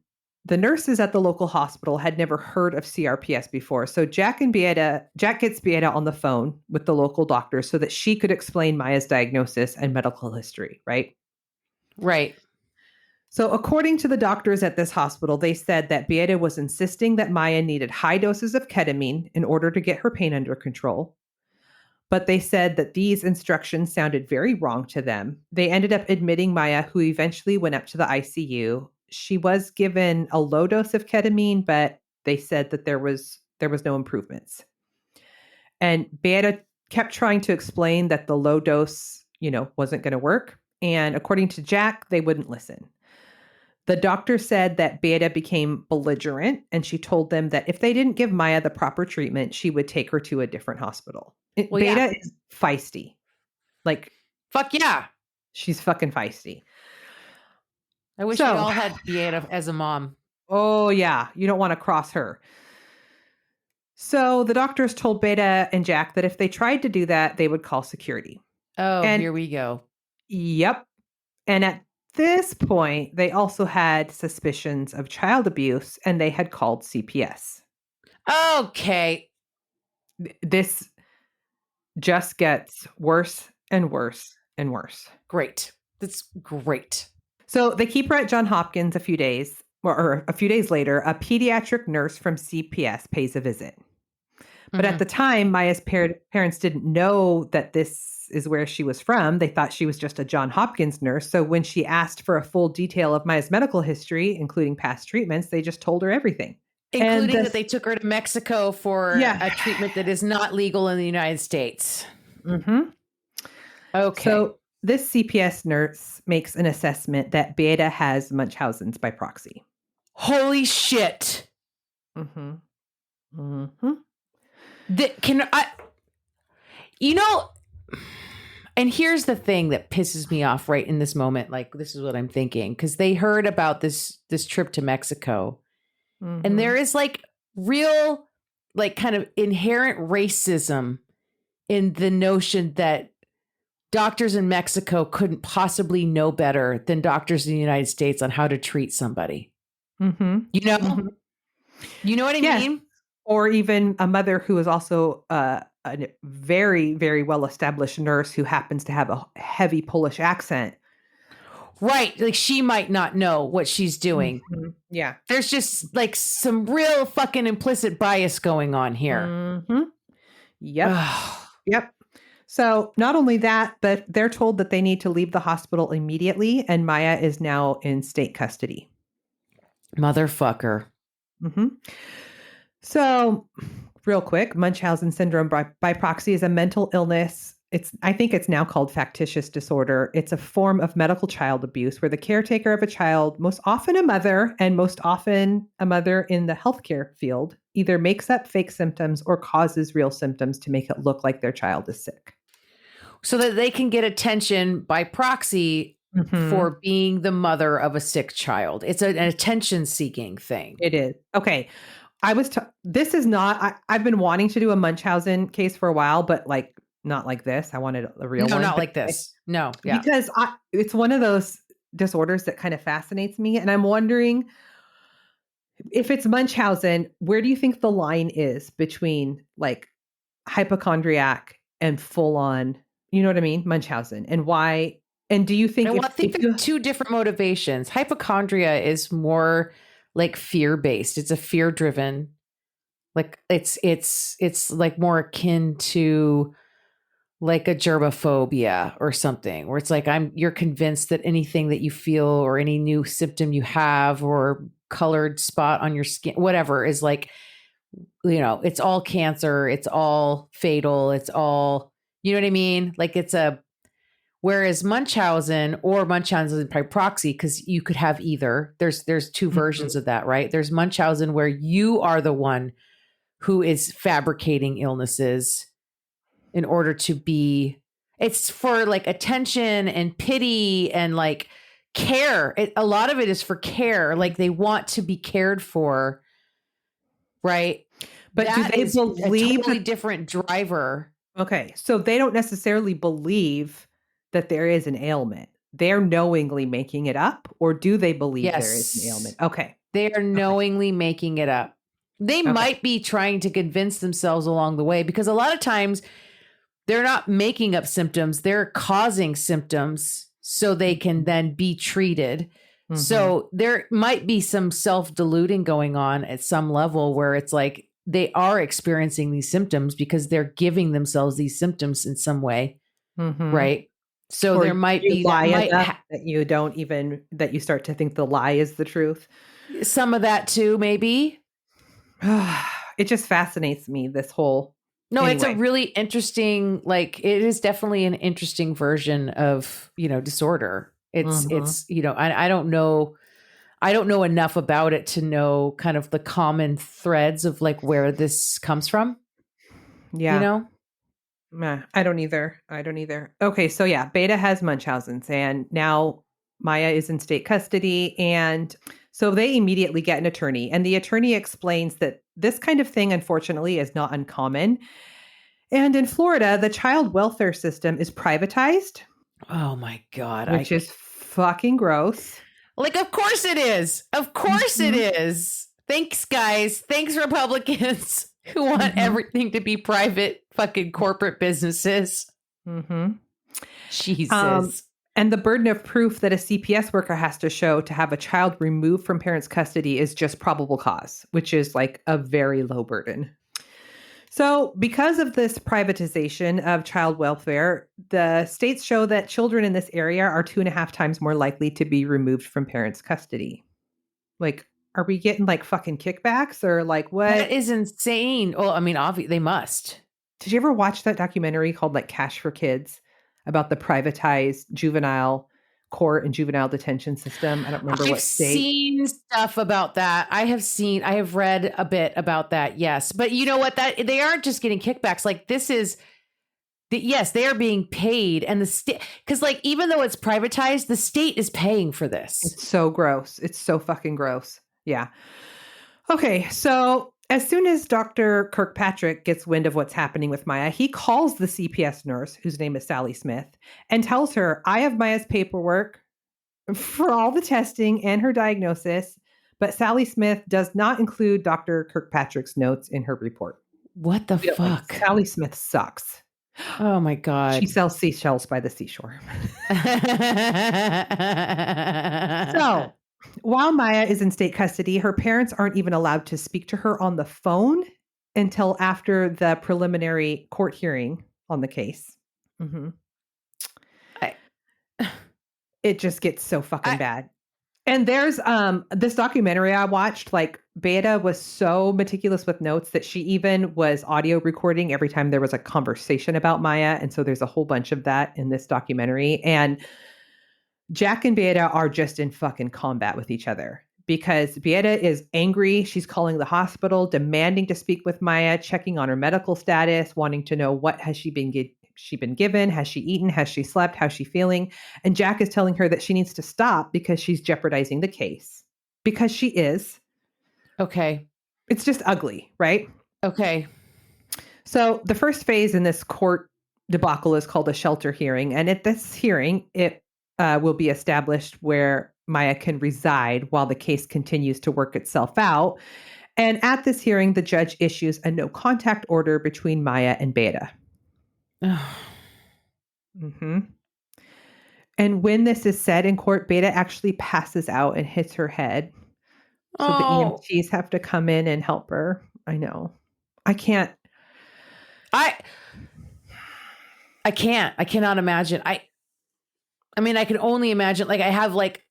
the nurses at the local hospital had never heard of CRPS before. So Jack gets Beata on the phone with the local doctor so that she could explain Maya's diagnosis and medical history, right? Right. So according to the doctors at this hospital, they said that Beata was insisting that Maya needed high doses of ketamine in order to get her pain under control. But they said that these instructions sounded very wrong to them. They ended up admitting Maya, who eventually went up to the ICU. She was given a low dose of ketamine, but they said that there was no improvements. And Beata kept trying to explain that the low dose, wasn't going to work. And according to Jack, they wouldn't listen. The doctor said that Beata became belligerent, and she told them that if they didn't give Maya the proper treatment, she would take her to a different hospital. Beata is feisty. Like, fuck yeah. She's fucking feisty. I wish we all had Beata as a mom. Oh, yeah. You don't want to cross her. So the doctors told Beata and Jack that if they tried to do that, they would call security. Oh, and here we go. Yep. And at this point, they also had suspicions of child abuse, and they had called CPS. Okay. This just gets worse and worse and worse. Great. That's great. So they keep her at Johns Hopkins a few days, or a few days later, a pediatric nurse from CPS pays a visit. But at the time, Maya's parents didn't know that this is where she was from. They thought she was just a Johns Hopkins nurse. So when she asked for a full detail of Maya's medical history, including past treatments, they just told her everything. Including that they took her to Mexico for a treatment that is not legal in the United States. Mm-hmm. Okay. So this CPS nurse makes an assessment that Beata has Munchausen's by proxy. Holy shit. Mm-hmm. Mm-hmm. And here's the thing that pisses me off right in this moment. Like, this is what I'm thinking. Because they heard about this trip to Mexico. Mm-hmm. And there is like real, like kind of inherent racism in the notion that doctors in Mexico couldn't possibly know better than doctors in the United States on how to treat somebody. Mm-hmm. Mm-hmm. You know what I mean? Or even a mother who is also a very, very well-established nurse who happens to have a heavy Polish accent. Right. Like she might not know what she's doing. Mm-hmm. Yeah. There's just like some real fucking implicit bias going on here. Mm-hmm. Yep. Yep. So not only that, but they're told that they need to leave the hospital immediately, and Maya is now in state custody. Motherfucker. Mm-hmm. So, real quick, Munchausen syndrome by proxy is a mental illness. I think it's now called factitious disorder. It's a form of medical child abuse where the caretaker of a child, most often a mother, and most often a mother in the healthcare field, either makes up fake symptoms or causes real symptoms to make it look like their child is sick. So that they can get attention by proxy for being the mother of a sick child. It's an attention-seeking thing. It is. Okay. This is not, I've been wanting to do a Munchausen case for a while, but like, not like this. I wanted a real one. No, not like this. No. Yeah. Because it's one of those disorders that kind of fascinates me. And I'm wondering if it's Munchausen, where do you think the line is between like hypochondriac and full on, you know what I mean? Munchausen, and why? And do you think, I think there are two different motivations. Hypochondria is more like fear-based. It's a fear-driven, like it's like more akin to like a germophobia or something, where it's like you're convinced that anything that you feel or any new symptom you have or colored spot on your skin, whatever, is like, you know, it's all cancer, it's all fatal, it's all, you know what I mean? Like whereas Munchausen or Munchausen by proxy, because you could have either, there's two versions of that, right? There's Munchausen where you are the one who is fabricating illnesses in order to be, it's for like attention and pity and like care. A lot of it is for care. Like they want to be cared for. Right. But that do they believe a totally different driver? Okay. So they don't necessarily believe that there is an ailment. They're knowingly making it up, or do they believe there is an ailment? Okay. They are knowingly making it up. They might be trying to convince themselves along the way, because a lot of times they're not making up symptoms. They're causing symptoms so they can then be treated. So there might be some self-deluding going on at some level where it's like they are experiencing these symptoms because they're giving themselves these symptoms in some way. Right. So there might be that you don't even, that you start to think the lie is the truth. Some of that too, maybe. It just fascinates me, this whole. No, anyway. It's a really interesting, like, it is definitely an interesting version of, you know, disorder. It's, you know, I don't know enough about it to know kind of the common threads of like where this comes from. Yeah. You know? Nah, I don't either. Okay. So yeah, Beata has Munchausen's, and now Maya is in state custody. And so they immediately get an attorney, and the attorney explains that this kind of thing, unfortunately, is not uncommon. And in Florida, the child welfare system is privatized. Oh my God. Which is fucking gross. Like, of course it is. Of course it is. Thanks, guys. Thanks, Republicans who want everything to be private fucking corporate businesses. Jesus. And the burden of proof that a CPS worker has to show to have a child removed from parents' custody is just probable cause, which is like a very low burden. So because of this privatization of child welfare, the states show that children in this area are 2.5 times more likely to be removed from parents' custody. Like, are we getting like fucking kickbacks or like what? That is insane. Well, I mean, obviously they must. Did you ever watch that documentary called like Cash for Kids about the privatized juvenile court and juvenile detention system? I don't remember what state. I've seen stuff about that. I have read a bit about that. Yes. But you know what, that they aren't just getting kickbacks. Like this is yes, they are being paid, and the state, because like, even though it's privatized, the state is paying for this. It's so gross. It's so fucking gross. Yeah. Okay. So as soon as Dr. Kirkpatrick gets wind of what's happening with Maya, he calls the CPS nurse, whose name is Sally Smith, and tells her, I have Maya's paperwork for all the testing and her diagnosis, but Sally Smith does not include Dr. Kirkpatrick's notes in her report. What the fuck? Sally Smith sucks. Oh my God. She sells seashells by the seashore. So while Maya is in state custody, her parents aren't even allowed to speak to her on the phone until after the preliminary court hearing on the case. It just gets so fucking bad. And there's this documentary I watched, like Beata was so meticulous with notes that she even was audio recording every time there was a conversation about Maya. And so there's a whole bunch of that in this documentary. And Jack and Beata are just in fucking combat with each other because Beata is angry. She's calling the hospital, demanding to speak with Maya, checking on her medical status, wanting to know what has she been given, has she eaten, has she slept, how's she feeling? And Jack is telling her that she needs to stop because she's jeopardizing the case. Because she is. Okay. It's just ugly, right? Okay. So the first phase in this court debacle is called a shelter hearing. And at this hearing, it will be established where Maya can reside while the case continues to work itself out. And at this hearing, the judge issues a no contact order between Maya and Beata. Mm-hmm. And when this is said in court, Beata actually passes out and hits her head. So the EMTs have to come in and help her. I know. I cannot imagine. I mean, I can only imagine, like, I have like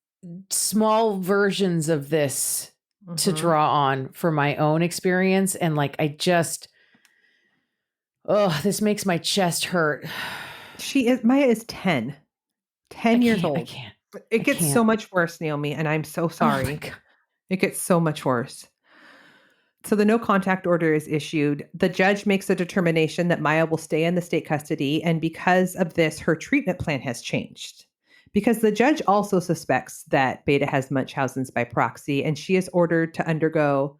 small versions of this to draw on for my own experience. And like, this makes my chest hurt. Maya is 10 years old. I can't. It gets so much worse, Naomi. And I'm so sorry. It gets so much worse. So the no contact order is issued. The judge makes a determination that Maya will stay in the state custody. And because of this, her treatment plan has changed. Because the judge also suspects that Beata has Munchausen's by proxy, and she is ordered to undergo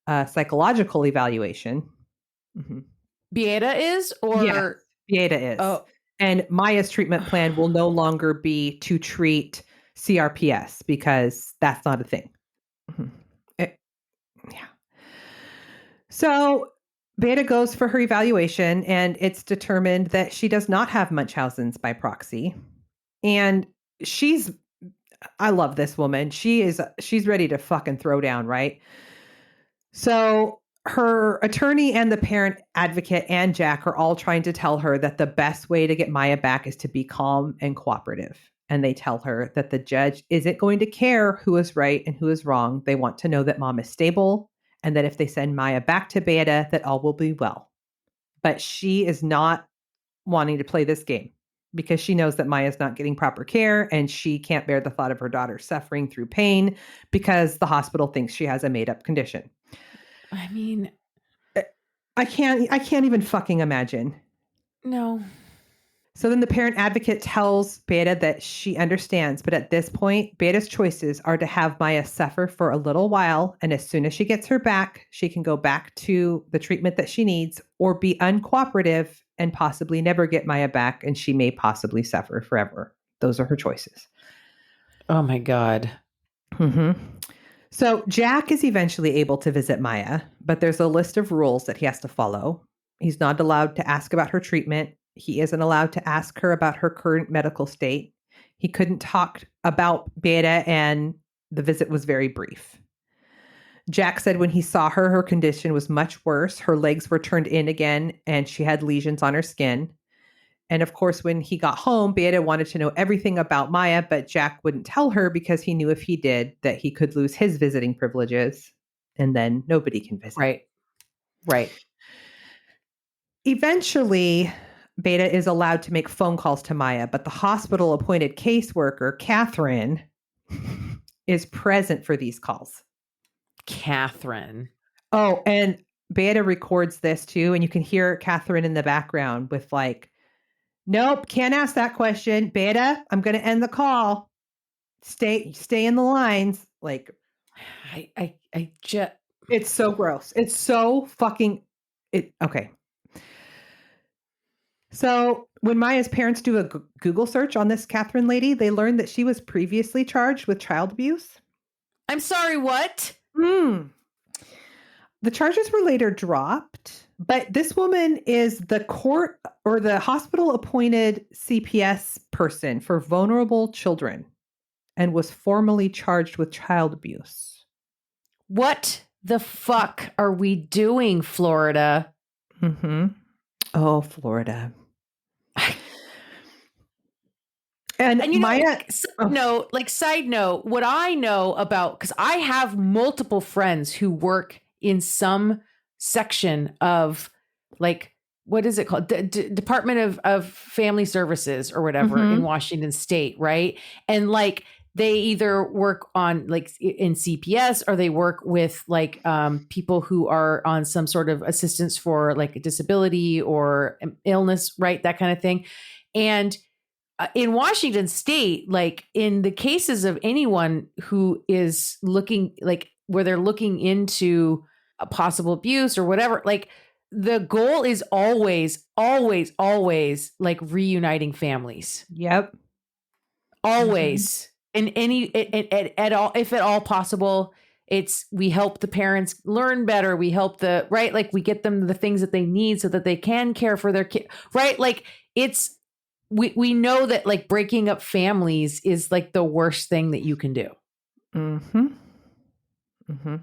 a psychological evaluation. Mm-hmm. Beata is? Or yes, Beata is. Oh. And Maya's treatment plan will no longer be to treat CRPS because that's not a thing. Mm-hmm. Yeah. So Beata goes for her evaluation, and it's determined that she does not have Munchausen's by proxy. And I love this woman. She's ready to fucking throw down, right? So her attorney and the parent advocate and Jack are all trying to tell her that the best way to get Maya back is to be calm and cooperative. And they tell her that the judge isn't going to care who is right and who is wrong. They want to know that mom is stable and that if they send Maya back to Beata, that all will be well. But she is not wanting to play this game because she knows that Maya's not getting proper care and she can't bear the thought of her daughter suffering through pain because the hospital thinks she has a made-up condition. I mean, I can't even fucking imagine. No. So then the parent advocate tells Beata that she understands, but at this point, Beata's choices are to have Maya suffer for a little while, and as soon as she gets her back, she can go back to the treatment that she needs, or be uncooperative and possibly never get Maya back, and she may possibly suffer forever. Those are her choices. Oh my God. Mm-hmm. So Jack is eventually able to visit Maya, but there's a list of rules that he has to follow. He's not allowed to ask about her treatment. He isn't allowed to ask her about her current medical state. He couldn't talk about Beata, and the visit was very brief. Jack said when he saw her, her condition was much worse. Her legs were turned in again, and she had lesions on her skin. And of course, when he got home, Beata wanted to know everything about Maya, but Jack wouldn't tell her because he knew if he did, that he could lose his visiting privileges, and then nobody can visit. Right. Eventually, Beata is allowed to make phone calls to Maya, but the hospital-appointed caseworker, Catherine, is present for these calls. Catherine. Oh, and Beata records this too, and you can hear Catherine in the background with like, nope, can't ask that question. Beata, I'm going to end the call. Stay in the lines. Like, it's so gross. It's so fucking, okay. So when Maya's parents do a Google search on this Catherine lady, they learned that she was previously charged with child abuse. I'm sorry, what? The charges were later dropped, but this woman is the court or the hospital appointed CPS person for vulnerable children and was formally charged with child abuse. What the fuck are we doing, Florida? Mm-hmm. Oh, Florida. And you know, Maya, side note, what I know about, because I have multiple friends who work in some section of like, what is it called? Department of Family Services or whatever in Washington State, right? And like they either work on like in CPS or they work with like people who are on some sort of assistance for like a disability or illness, right? That kind of thing. And in Washington State, like in the cases of anyone who is looking like where they're looking into a possible abuse or whatever, like the goal is always, always, always like reuniting families. Yep. Always. In any, at all, if at all possible, we help the parents learn better. We help right? Like we get them the things that they need so that they can care for their kid, right? Like we know that like breaking up families is like the worst thing that you can do.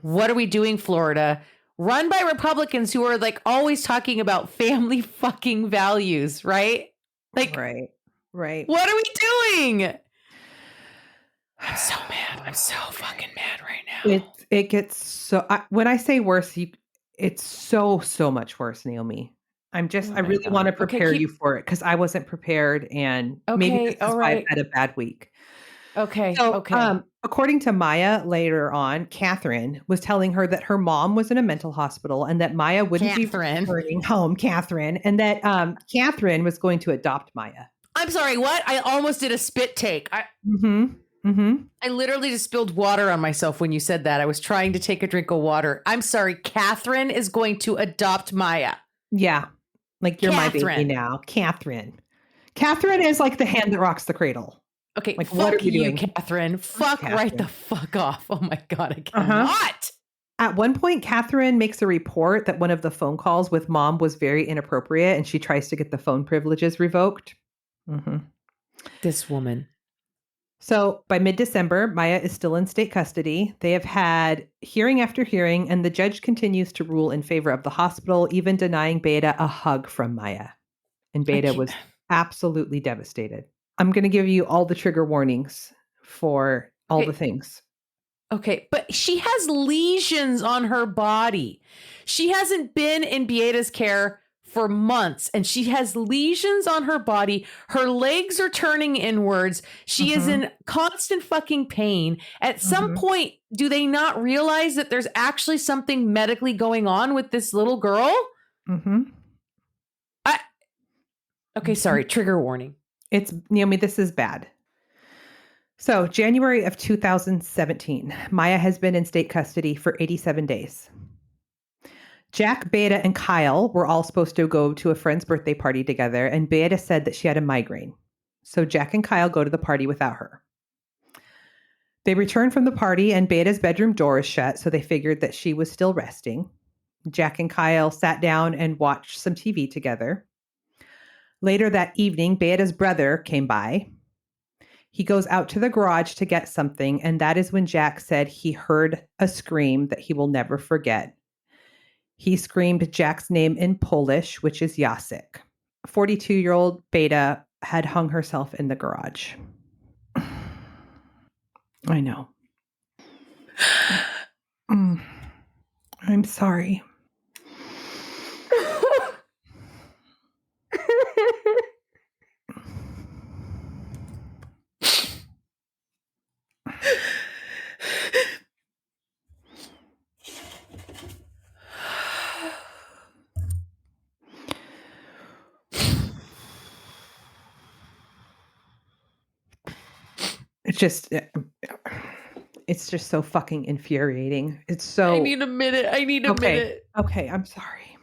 What are we doing, Florida? Run by Republicans who are like always talking about family fucking values, right? Like, right. What are we doing? I'm so mad. I'm so fucking mad right now. It gets so, when I say worse, it's so much worse, Naomi. I really want to prepare you for it because I wasn't prepared, and maybe this is why I've had a bad week. Okay. So, according to Maya later on, Catherine was telling her that her mom was in a mental hospital and that Maya wouldn't be returning home, Catherine, and that Catherine was going to adopt Maya. I'm sorry, what? I almost did a spit take. I literally just spilled water on myself when you said that. I was trying to take a drink of water. I'm sorry, Catherine is going to adopt Maya. Yeah. Like you're my baby now. Catherine is like the hand that rocks the cradle. Okay, like what are you doing, Catherine? Fuck Catherine. Right the fuck off. Oh my God, I cannot. At one point, Catherine makes a report that one of the phone calls with mom was very inappropriate and she tries to get the phone privileges revoked. This woman. So by mid-December, Maya is still in state custody. They have had hearing after hearing, and the judge continues to rule in favor of the hospital, even denying Beata a hug from Maya. And Beata was absolutely devastated. I'm going to give you all the trigger warnings for all the things. Okay, but she has lesions on her body. She hasn't been in Beata's care for months, and she has lesions on her body. Her legs are turning inwards. She is in constant fucking pain. At some point, do they not realize that there's actually something medically going on with this little girl? Okay, sorry, trigger warning. Naomi, this is bad. So January of 2017, Maya has been in state custody for 87 days. Jack, Beata, and Kyle were all supposed to go to a friend's birthday party together, and Beata said that she had a migraine. So Jack and Kyle go to the party without her. They return from the party, and Beata's bedroom door is shut, so they figured that she was still resting. Jack and Kyle sat down and watched some TV together. Later that evening, Beata's brother came by. He goes out to the garage to get something, and that is when Jack said he heard a scream that he will never forget. He screamed Jack's name in Polish, which is Jacek. 42-year-old Beata had hung herself in the garage. I know. I'm sorry. It's just so fucking infuriating. It's so. I need a minute. Okay, I'm sorry.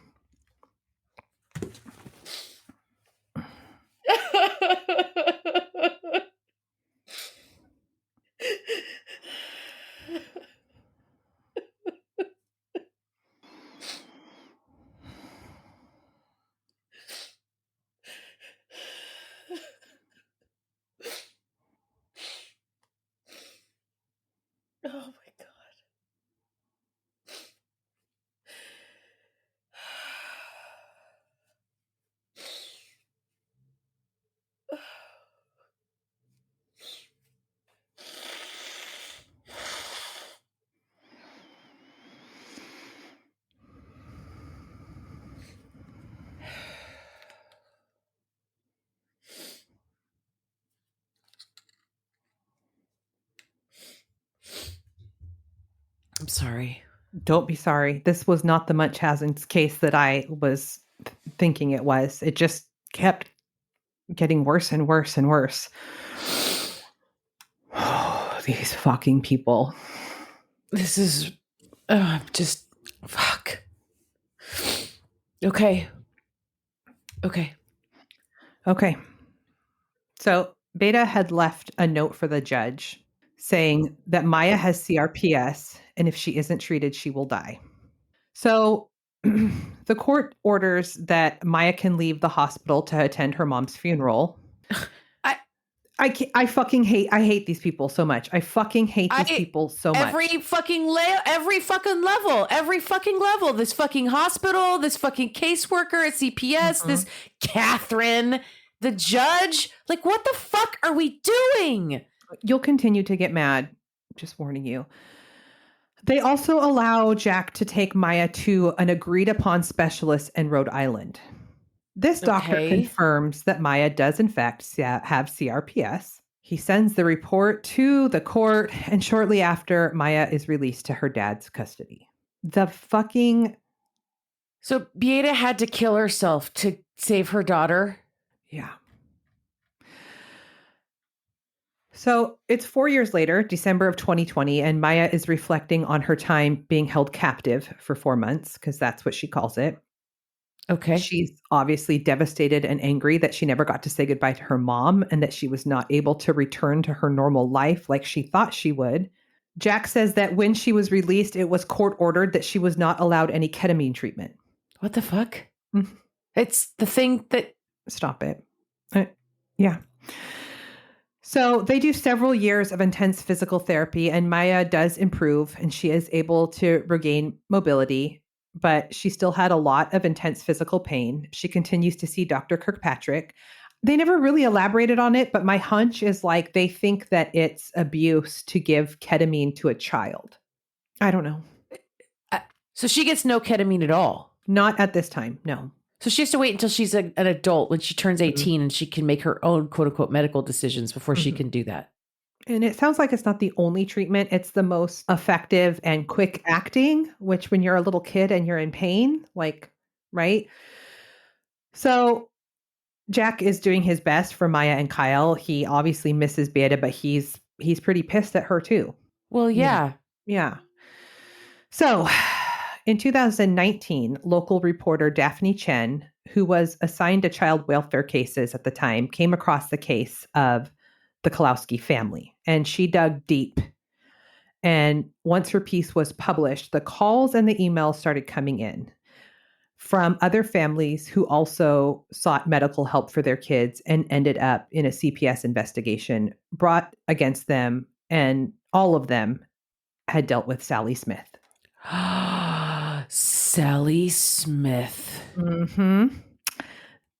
Oh my God. I'm sorry. Don't be sorry. This was not the Munchausen's case that I was thinking it was. It just kept getting worse and worse and worse. Oh, these fucking people. This is just fuck. Okay. So Beata had left a note for the judge saying that Maya has CRPS, and if she isn't treated, she will die. So the court orders that Maya can leave the hospital to attend her mom's funeral. I hate these people so much. I fucking hate these people so much. Every fucking level. This fucking hospital, this fucking caseworker at CPS, this Catherine, the judge. Like, what the fuck are we doing? You'll continue to get mad. Just warning you. They also allow Jack to take Maya to an agreed upon specialist in Rhode Island. This doctor confirms that Maya does in fact have CRPS. He sends the report to the court, and shortly after, Maya is released to her dad's custody. So Beata had to kill herself to save her daughter? Yeah. So it's 4 years later, December of 2020, and Maya is reflecting on her time being held captive for 4 months, because that's what she calls it. Okay. She's obviously devastated and angry that she never got to say goodbye to her mom and that she was not able to return to her normal life like she thought she would. Jack says that when she was released, it was court ordered that she was not allowed any ketamine treatment. What the fuck? It's the thing that... Stop it. Yeah. So they do several years of intense physical therapy, and Maya does improve and she is able to regain mobility, but she still had a lot of intense physical pain. She continues to see Dr. Kirkpatrick. They never really elaborated on it, but my hunch is like they think that it's abuse to give ketamine to a child. I don't know. So she gets no ketamine at all? Not at this time, no. So she has to wait until she's an adult, when she turns 18 and she can make her own quote unquote medical decisions before she can do that. And it sounds like it's not the only treatment. It's the most effective and quick acting, which when you're a little kid and you're in pain, like, right? So Jack is doing his best for Maya and Kyle. He obviously misses Beata, but he's pretty pissed at her too. Well, yeah. Yeah. So in 2019, local reporter Daphne Chen, who was assigned to child welfare cases at the time, came across the case of the Kowalski family, and she dug deep. And once her piece was published, the calls and the emails started coming in from other families who also sought medical help for their kids and ended up in a CPS investigation brought against them, and all of them had dealt with Sally Smith. Sally Smith. Mm-hmm.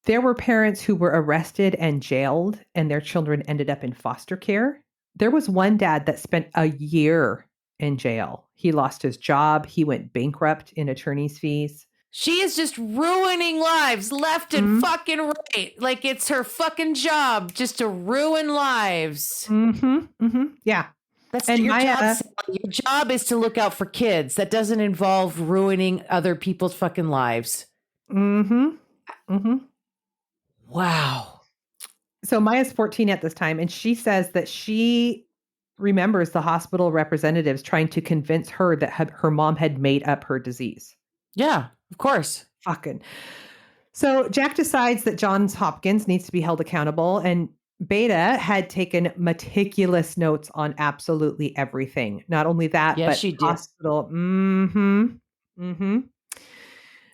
There were parents who were arrested and jailed, and their children ended up in foster care. There was one dad that spent a year in jail. He lost his job. He went bankrupt in attorney's fees. She is just ruining lives left and fucking right. Like it's her fucking job just to ruin lives. Yeah. That's your job. Your job is to look out for kids. That doesn't involve ruining other people's fucking lives. Wow. So Maya's 14 at this time, and she says that she remembers the hospital representatives trying to convince her that her mom had made up her disease. Yeah, of course. Fucking. So Jack decides that Johns Hopkins needs to be held accountable, and Beata had taken meticulous notes on absolutely everything. Not only that, but she did. Hospital.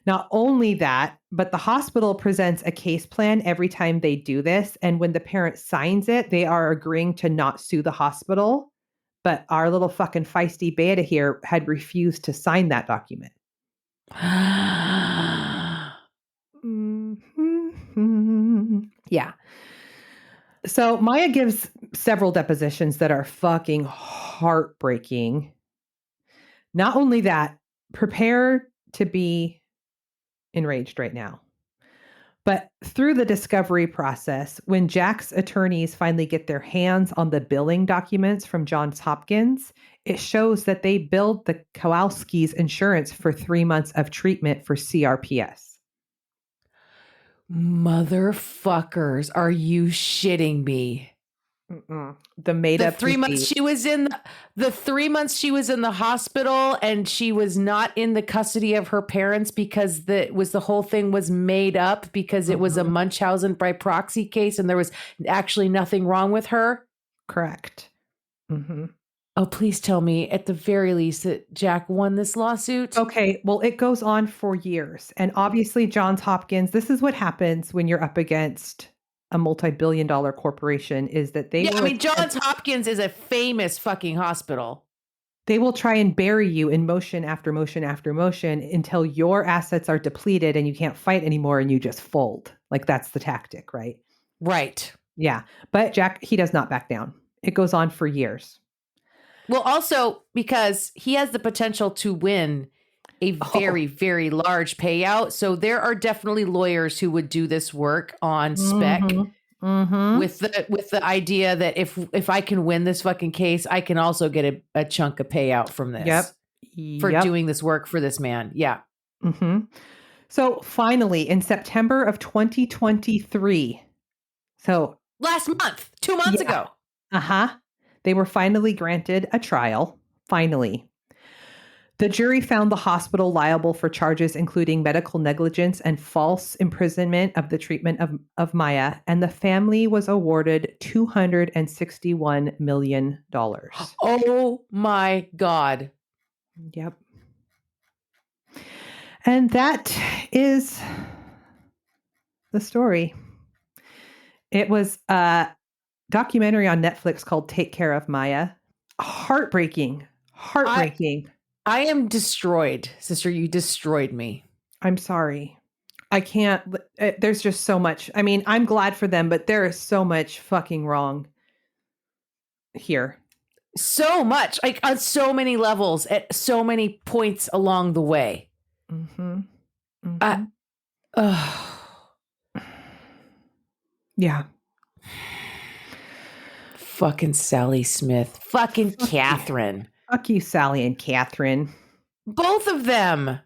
Not only that, but the hospital presents a case plan every time they do this. And when the parent signs it, they are agreeing to not sue the hospital. But our little fucking feisty Beata here had refused to sign that document. Yeah. So Maya gives several depositions that are fucking heartbreaking. Not only that, prepare to be enraged right now. But through the discovery process, when Jack's attorneys finally get their hands on the billing documents from Johns Hopkins, it shows that they billed the Kowalskis insurance for 3 months of treatment for CRPS. Motherfuckers, are you shitting me? The made up 3 months she was in the 3 months she was in the hospital and she was not in the custody of her parents because the whole thing was made up because it was a Munchausen by proxy case and there was actually nothing wrong with her. Correct. Mm-hmm. Oh, please tell me at the very least that Jack won this lawsuit. Okay, well, it goes on for years. And obviously, Johns Hopkins, this is what happens when you're up against a multi-billion-dollar corporation is that they Johns Hopkins is a famous fucking hospital. They will try and bury you in motion after motion after motion until your assets are depleted and you can't fight anymore and you just fold. Like that's the tactic, right? Right. Yeah. But Jack, he does not back down. It goes on for years. Well, also because he has the potential to win a very, very large payout. So there are definitely lawyers who would do this work on spec with the idea that if I can win this fucking case, I can also get a chunk of payout from this for doing this work for this man. Yeah. Mm-hmm. So finally, in September of 2023, so last month, 2 months ago. They were finally granted a trial. Finally. The jury found the hospital liable for charges including medical negligence and false imprisonment of the treatment of Maya, and the family was awarded $261 million. Oh my God. Yep. And that is the story. It was a documentary on Netflix called Take Care of Maya. Heartbreaking. I am destroyed, sister. You destroyed me. I'm sorry. I can't. There's just so much. I mean, I'm glad for them, but there is so much fucking wrong here. So much, like on so many levels, at so many points along the way. Yeah. Fucking Sally Smith. Fucking Catherine. Fuck you, Sally and Catherine. Both of them.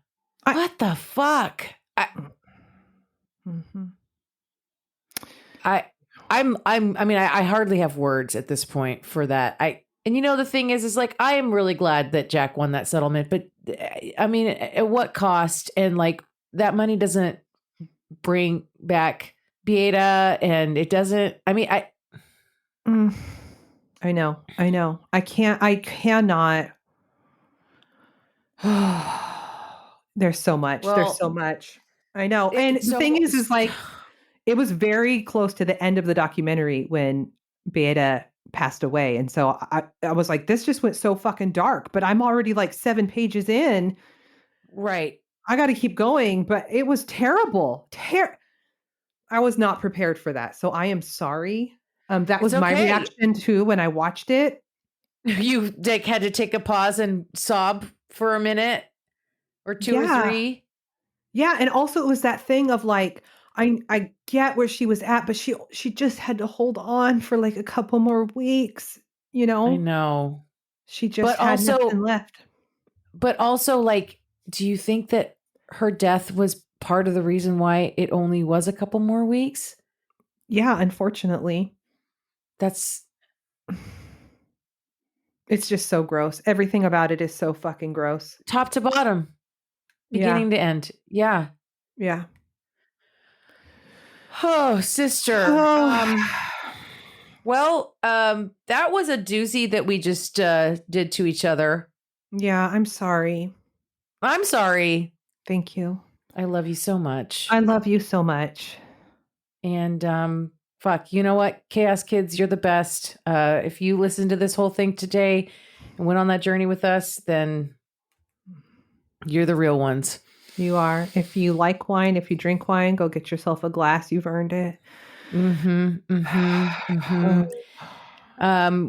What the fuck? I hardly have words at this point for that. And you know, the thing is like, I am really glad that Jack won that settlement, but I mean, at what cost? And like that money doesn't bring back Beata and it doesn't, I mean, I know. I cannot. There's so much. There's so much. I know. And the thing is like, it was very close to the end of the documentary when Beata passed away. And so I was like, this just went so fucking dark, but I'm already like 7 pages in. Right. I got to keep going, but it was terrible. I was not prepared for that. So I am sorry. That was my reaction too when I watched it. You had to take a pause and sob for a minute or two or three. Yeah, and also it was that thing of like I get where she was at, but she just had to hold on for like a couple more weeks, you know. I know. She just had nothing left. But also, like, do you think that her death was part of the reason why it only was a couple more weeks? Yeah, unfortunately. It's just so gross. Everything about it is so fucking gross. Top to bottom. Beginning to end. Yeah. Yeah. Oh, sister. That was a doozy that we just did to each other. Yeah, I'm sorry. I'm sorry. Thank you. I love you so much. I love you so much. And fuck, you know what? Chaos Kids, you're the best. If you listened to this whole thing today and went on that journey with us, then you're the real ones. You are. If you like wine, if you drink wine, go get yourself a glass. You've earned it.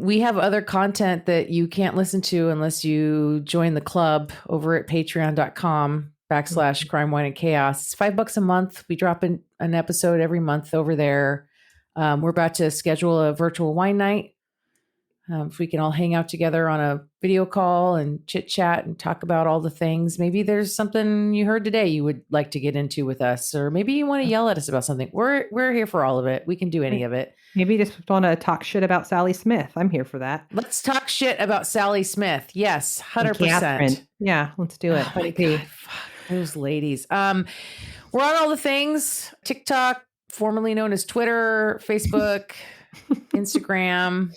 We have other content that you can't listen to unless you join the club over at patreon.com. / Crime, Wine, and Chaos. It's $5 a month. We drop an episode every month over there. We're about to schedule a virtual wine night. If we can all hang out together on a video call and chit chat and talk about all the things. Maybe there's something you heard today you would like to get into with us, or maybe you want to yell at us about something. We're here for all of it. We can do any of it. Maybe you just want to talk shit about Sally Smith. I'm here for that. Let's talk shit about Sally Smith. Yes, 100%. Yeah, let's do it. Oh my God, fuck, those ladies. We're on all the things. TikTok, formerly known as Twitter, Facebook, Instagram.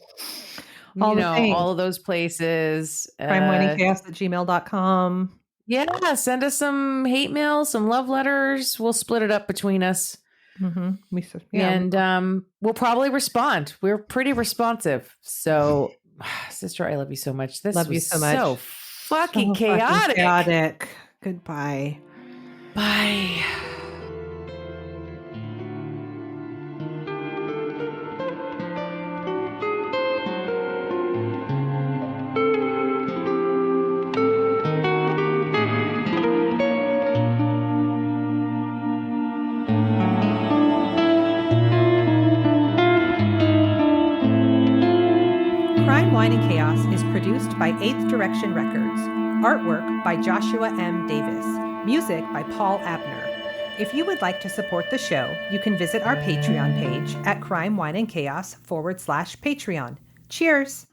All of those places. crimewiningchaos@gmail.com. Yeah, send us some hate mail, some love letters. We'll split it up between us. Mm-hmm. And we'll probably respond. We're pretty responsive. So, sister, I love you so much. This love you so much. So fucking chaotic. Goodbye. Bye. Crime, Wine, and Chaos is produced by 8th Direction Records. Artwork by Joshua M. Davis. Music by Paul Abner. If you would like to support the show, you can visit our Patreon page at crimewineandchaos /Patreon. Cheers!